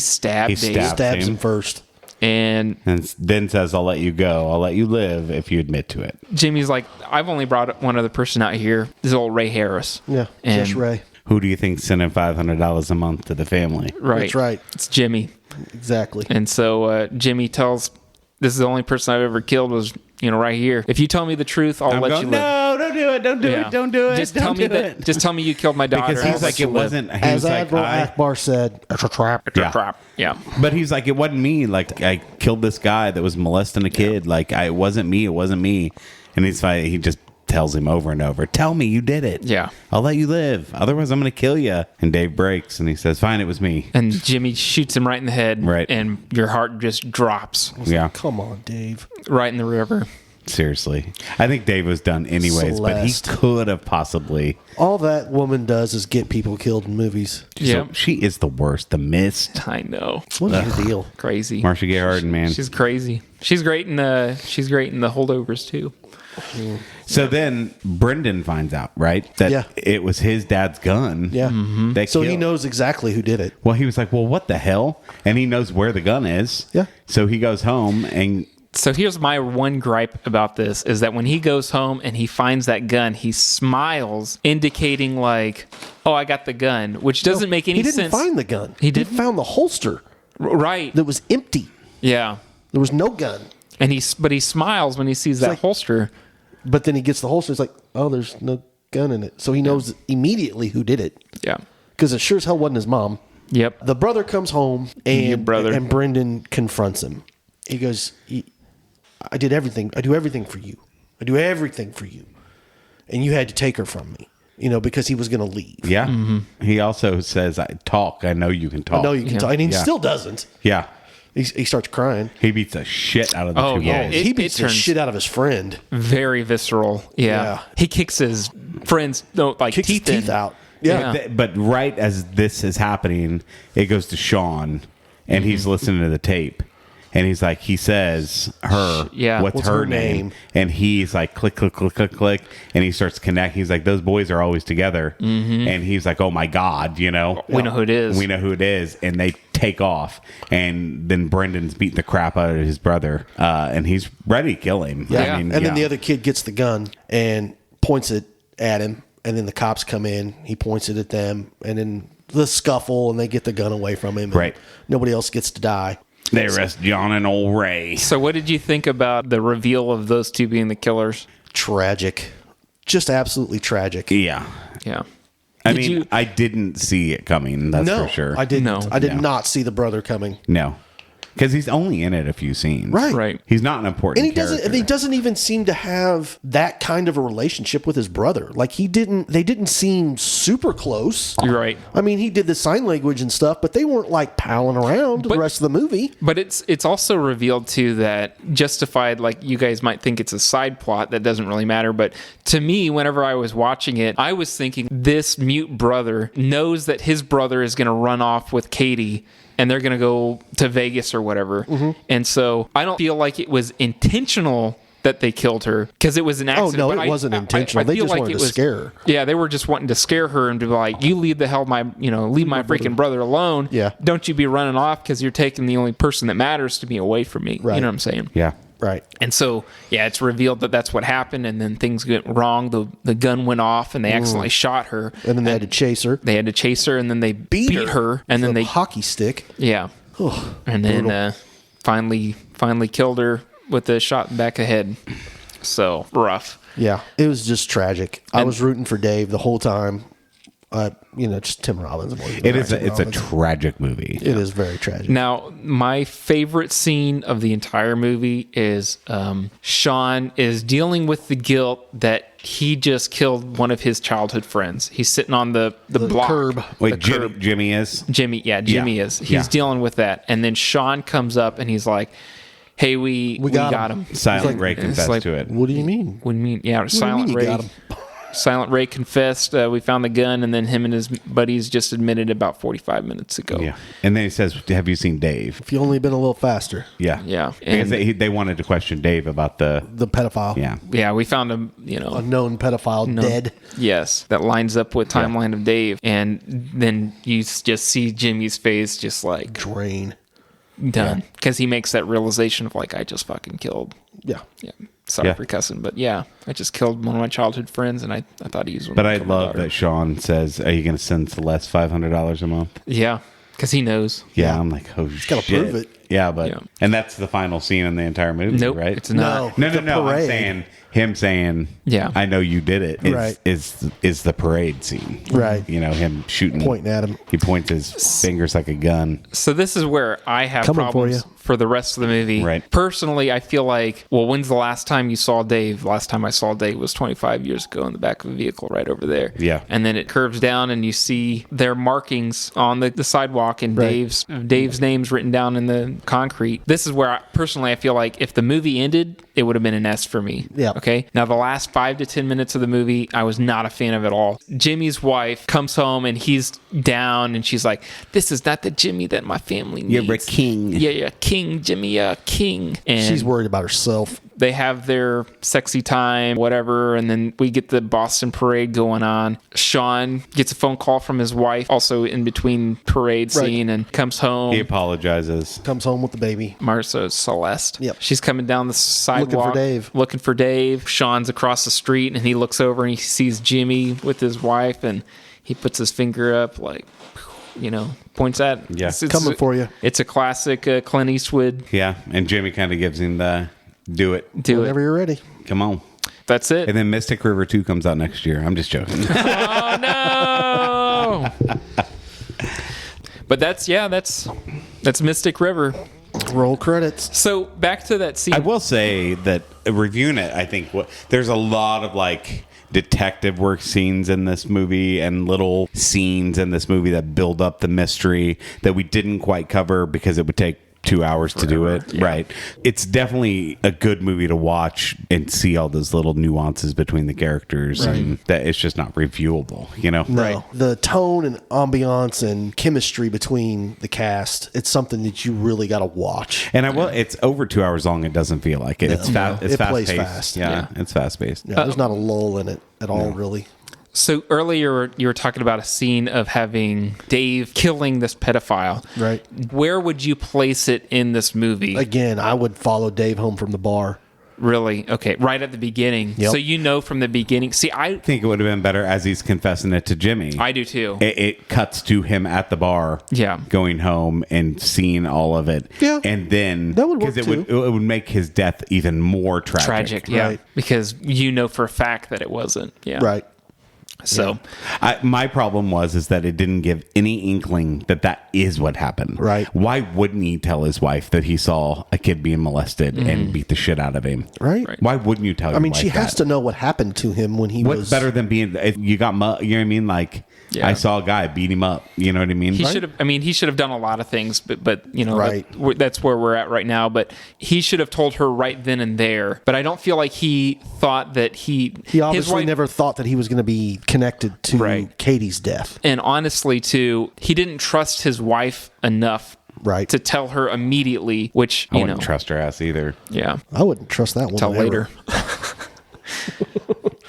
stab Dave. Stabs him first. And then says, I'll let you go. I'll let you live if you admit to it. Jimmy's like, I've only brought one other person out here. This is old Ray Harris. Yeah, and just Ray. Who do you think's sending $500 a month to the family? Right. That's right. It's Jimmy. Exactly. And so Jimmy tells, this is the only person I've ever killed was, right here. If you tell me the truth, I'll let you live. no, don't do it. Don't do Yeah. it. Don't do it. Just don't tell me do that. it. Just tell me you killed my daughter. Because he's like, it wasn't. He As was like, Admiral Akbar said, it's a trap. It's a Yeah. trap. Yeah. But he's like, it wasn't me. Like, I killed this guy that was molesting a kid. Like, it wasn't me. It wasn't me. And he's like, he just tells him over and over, tell me you did it. Yeah. I'll let you live. Otherwise, I'm going to kill you. And Dave breaks and he says, fine, it was me. And Jimmy shoots him right in the head. Right. And your heart just drops Yeah. Come on, Dave. right in the river. Seriously. I think Dave was done anyways, Celeste. but he could have possibly. All that woman does is get people killed in movies. Yeah. So she is the worst. The Mist. I know. What is your deal? Crazy. Marcia Gay Harden, man. She's crazy. She's great in the holdovers too. So then Brendan finds out, right? That Yeah. it was his dad's gun. Yeah. That So he killed. knows exactly who did it. Well, he was like, well, what the hell? And he knows where the gun is. Yeah. So he goes home and So here's my one gripe about this is that when he goes home and he finds that gun, he smiles, indicating like, "Oh, I got the gun," which doesn't make any He didn't sense. find the gun. He didn't? found the holster Right. that was empty. Yeah. There was no gun. And he smiles when he sees that like- holster. But then he gets the holster. It's like, oh, there's no gun in it. So he knows immediately who did it. Yeah. Because it sure as hell wasn't his mom. Yep. The brother comes home Your and brother. and Brendan confronts him. He goes, I did everything. I do everything for you. I do everything for you. And you had to take her from me, because he was going to leave. yeah. Mm-hmm. He also says, I know you can talk. I know you can Yeah. tell. And he Yeah. still doesn't. Yeah. He starts crying. He beats the shit out of the Oh, two yeah. boys. It- He beats the turns- shit out of his friend. Very visceral. Yeah. Yeah. He kicks his friend's Kicks his teeth in. out. Yeah. Yeah. But right as this is happening, it goes to Sean, and Mm-hmm. he's listening to the tape, and he's like, he says, "Her, Yeah. what's her name?" And he's like, "Click, click, click, click, click," and he starts connecting. He's like, "Those boys are always together," and he's like, "Oh my god, We know who it is. we know who it is," and they take off, and then Brendan's beating the crap out of his brother, and he's ready to kill him. Yeah. And then the other kid gets the gun and points it at him. And then the cops come in. He points it at them. And then the scuffle, and they get the gun away from him. And Right. nobody else gets to die. they arrest John and old Ray. So what did you think about the reveal of those two being the killers? Tragic. Just absolutely tragic. Yeah. Yeah. I Did mean, you- I didn't see it coming. That's No, for sure. I didn't. No. I did No. not see the brother coming. No, because he's only in it a few scenes. Right. He's not an important. And he doesn't. character. And he doesn't even seem to have that kind of a relationship with his brother. Like he didn't. They didn't seem super close. You're right. I mean, he did the sign language and stuff, but they weren't like palling around the But- rest of the movie. But it's also revealed too that justified, like you guys might think it's a side plot that doesn't really matter, but to me, whenever I was watching it, I was thinking this mute brother knows that his brother is going to run off with Katie and they're going to go to Vegas or whatever. And so I don't feel like it was intentional that they killed her because it was an accident. no, but it wasn't intentional. They feel just wanted it to scare her. Yeah, they were just wanting to scare her and be like, "You leave the hell leave my freaking brother alone. Yeah. Don't you be running off because you're taking the only person that matters to me away from me." Right. You know what I'm saying? Yeah. Right. And so, yeah, it's revealed that that's what happened, and then things went wrong. The gun went off, and they accidentally shot her. And then they had to chase her. They had to chase her, and then they beat her, and then with a they hockey stick. yeah, and then finally killed her with a shot in the back of the head. So rough. Yeah, it was just tragic. I was rooting for Dave the whole time. Just Tim Robbins. It's a tragic movie. It is very tragic. Now, my favorite scene of the entire movie is Sean is dealing with the guilt that he just killed one of his childhood friends. He's sitting on the block. curb. Wait, The curb. Jimmy is. Jimmy is. He's Yeah. dealing with that. And then Sean comes up and he's like, "Hey, we got him." Silent Ray it's confessed like- to it. What do you mean? What do you mean? Yeah, What do you Silent mean you Ray. got him? Silent Ray confessed. We found the gun, and then him and his buddies just admitted about 45 minutes ago. Yeah, and then he says, "Have you seen Dave?" If you only been a little faster, Yeah, Yeah. Because And- they wanted to question Dave about the. the pedophile, Yeah, Yeah, we found him. unknown pedophile, dead. Yes, that lines up with timeline of Dave, and then you just see Jimmy's face, just like Drain. done, because he makes that realization of like, I just fucking killed. Yeah. Yeah, sorry Yeah. for cussing, but yeah, I just killed one of my childhood friends, and I thought he was. but I love that Sean says, "Are you going to send Celeste $500 a month?" Yeah, Because he knows. Yeah, I'm like, oh, shit. gotta prove it. Yeah, but Yeah. and that's the final scene in the entire movie, Nope, right? it's not. No. The I'm parade. saying him saying, Yeah. I know you did it. Right. Is the parade scene, Right. You know, him shooting, Pointing at him. He points his fingers like a gun. So this is where I have Coming for problems you. for the rest of the movie. Right. Personally, I feel like, well, when's the last time you saw Dave? Last time I saw Dave was 25 years ago in the back of a vehicle right over there. Yeah. And then it curves down and you see their markings on the sidewalk and Right. Dave's name's written down in the concrete. This is where personally I feel like if the movie ended, it would have been an S for me. Yeah. Okay. Now the last 5 to 10 minutes of the movie, I was not a fan of at all. Jimmy's wife comes home and he's down and she's like, "This is not the Jimmy that my family needs. You're a king." Yeah, king, Jimmy, king." And She's worried about herself. they have their sexy time, whatever, and then we get the Boston parade going on. Sean gets a phone call from his wife, also in between parade Right. scene, and comes home. He apologizes. Comes home with the baby. Marcia Celeste. Yep. She's coming down the sidewalk. Dave. Looking for Dave. Sean's across the street, and he looks over and he sees Jimmy with his wife, and he puts his finger up, like, you know, points at. Yeah. Coming for you. It's a classic Clint Eastwood. Yeah, and Jimmy kind of gives him the do it. Do Whenever it. you're ready. Come on. That's it. And then Mystic River 2 comes out next year. I'm just joking. Oh no! But that's Mystic River. Roll credits. So back to that scene. I will say that reviewing it, I think there's a lot of like detective work scenes in this movie and little scenes in this movie that build up the mystery that we didn't quite cover because it would take 2 hours to do it. Yeah. Right. It's definitely a good movie to watch and see all those little nuances between the characters and that it's just not reviewable, you know? No. Right. The tone and ambiance and chemistry between the cast, it's something that you really got to watch. And it's over 2 hours long. It doesn't feel like it. It's fast. It's It plays fast-paced. fast. Yeah, it's fast paced. Yeah, there's not a lull in it at all, really. So earlier you were talking about a scene of having Dave killing this pedophile. Right. Where would you place it in this movie? Again, I would follow Dave home from the bar. Really? Okay. Right at the beginning. Yep. So you know from the beginning. See, I think it would have been better as he's confessing it to Jimmy. I do too. It cuts to him at the bar, Yeah. going home and seeing all of it. Yeah. And then That would work, because it would make his death even more tragic. Yeah. Right. Because you know for a fact that it wasn't. Yeah. Right. So My problem is that it didn't give any inkling that is what happened. Right. Why wouldn't he tell his wife that he saw a kid being molested and beat the shit out of him? Right. Right. Why wouldn't you tell your I mean, wife she has that? to know what happened to him when he What's was... better than being you got you know what I mean? Like Yeah. I saw a guy beat him up. You know what I mean? he should have. I mean, he should have done a lot of things, but you know, Right. that's where we're at right now. But he should have told her right then and there. But I don't feel like he thought that He his obviously wife- never thought that he was going to be connected to Right. Katie's death. And honestly, too, he didn't trust his wife enough. Right. To tell her immediately, which I you know, wouldn't trust her ass either. yeah, I wouldn't trust that one till later.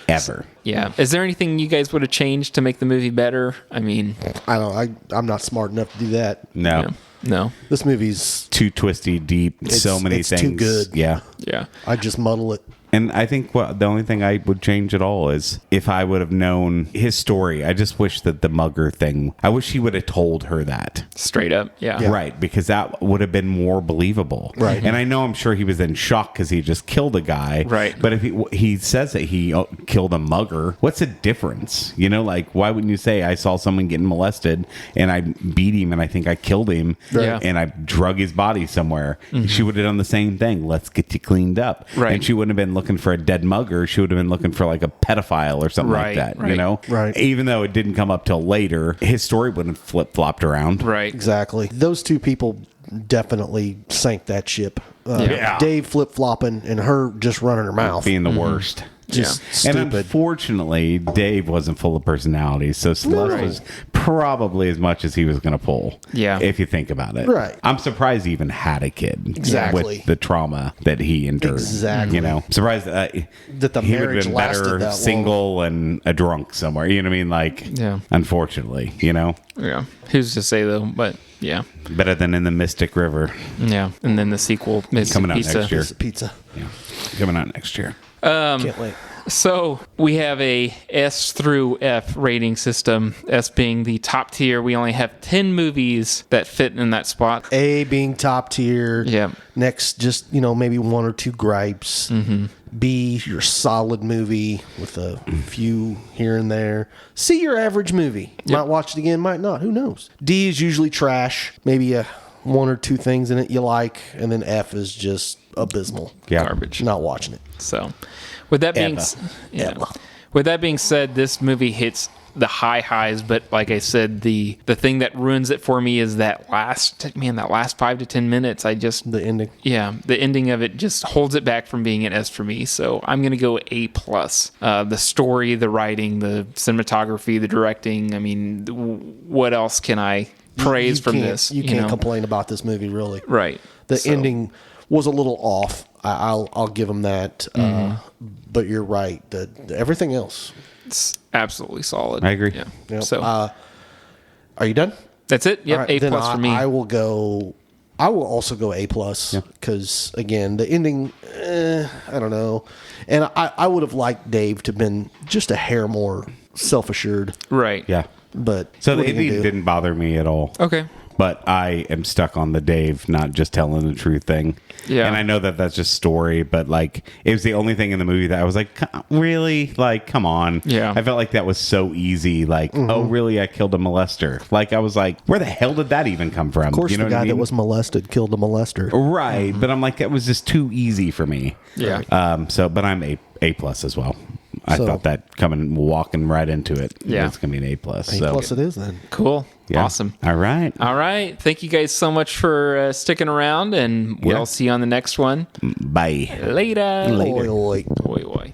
Ever. Yeah. Is there anything you guys would have changed to make the movie better? I mean, I'm not smart enough to do that. No. yeah. No. This movie's... Too twisty, deep, so many it's things. too good. Yeah. Yeah. I just muddle it. And I think the only thing I would change at all is if I would have known his story. I just wish that the mugger thing, I wish he would have told her that. Straight up. Yeah. Yeah. Right, because that would have been more believable. Right. And I know I'm sure he was in shock because he just killed a guy. Right. But if he says that he killed a mugger, what's the difference? You know, like, why wouldn't you say, I saw someone getting molested and I beat him and I think I killed him Yeah. and I drug his body somewhere? She would have done the same thing. Let's get you cleaned up. Right. And she wouldn't have been looking for a dead mugger. She would have been looking for like a pedophile or something Right, like that. right. You know? Right. Even though it didn't come up till later, his story wouldn't have flip-flopped around. Right. Exactly. Those two people definitely sank that ship. Yeah. Dave flip-flopping and her just running her mouth. Being the worst. just Yeah. And stupid. unfortunately, Dave wasn't full of personality, so Celeste was probably as much as he was going to pull. Yeah. If you think about it. Right. I'm surprised he even had a kid. Exactly. With the trauma that he endured. Exactly. You know, surprised That the he would marriage have been lasted better that long. single and a drunk somewhere. You know what I mean? Like, Yeah. unfortunately, you know, Yeah. Who's to say though? But yeah. better than in the Mystic River. Yeah. And then the sequel, Mystic Coming out Pizza. next year. Pizza. Yeah. Coming out next year. Can't wait. So we have a S through F rating system. S being the top tier. We only have 10 movies that fit in that spot. A being top tier. Yeah. Next, just, maybe one or two gripes. B, your solid movie with a few here and there. C, your average movie. Might watch it again, might not. Who knows? D is usually trash. Maybe one or two things in it you like. And then F is just abysmal. Yeah. Garbage. Not watching it. So, with that being with that being said, this movie hits the high highs, but like I said, the thing that ruins it for me is that last 5 to 10 minutes. The ending. Yeah, the ending of it just holds it back from being an S for me. So I'm gonna go A+. The story, the writing, the cinematography, the directing. I mean, what else can I praise from this? You can't complain about this movie, really. Right. The ending was a little off. I'll give them that. But you're right. Everything else, It's absolutely solid. I agree. Yeah. Yep. So are you done? that's it. Yep. All right, A+ then for me. I will also go A+, because again, the ending, I don't know. And I would have liked Dave to have been just a hair more self-assured, Right. Yeah. but So what the are you gonna ending do? didn't bother me at all. Okay. But I am stuck on the Dave not just telling the truth thing. Yeah. And I know that that's just story, but like it was the only thing in the movie that I was like, really? Like, come on. Yeah. I felt like that was so easy. Like, oh, really? I killed a molester. Like, I was like, where the hell did that even come from? Of course, you know the what I guy that mean? was molested killed a molester. Right. But I'm like, that was just too easy for me. Yeah. But I'm A+ as well. I So- thought that walking right into it. Yeah. It's going to be an A+. A+ So, it is then. Cool. yeah. Awesome. All right. All right. Thank you guys so much for sticking around, and we'll Yeah. see you on the next one. Bye. Later. Oi, oi. Oi, oi.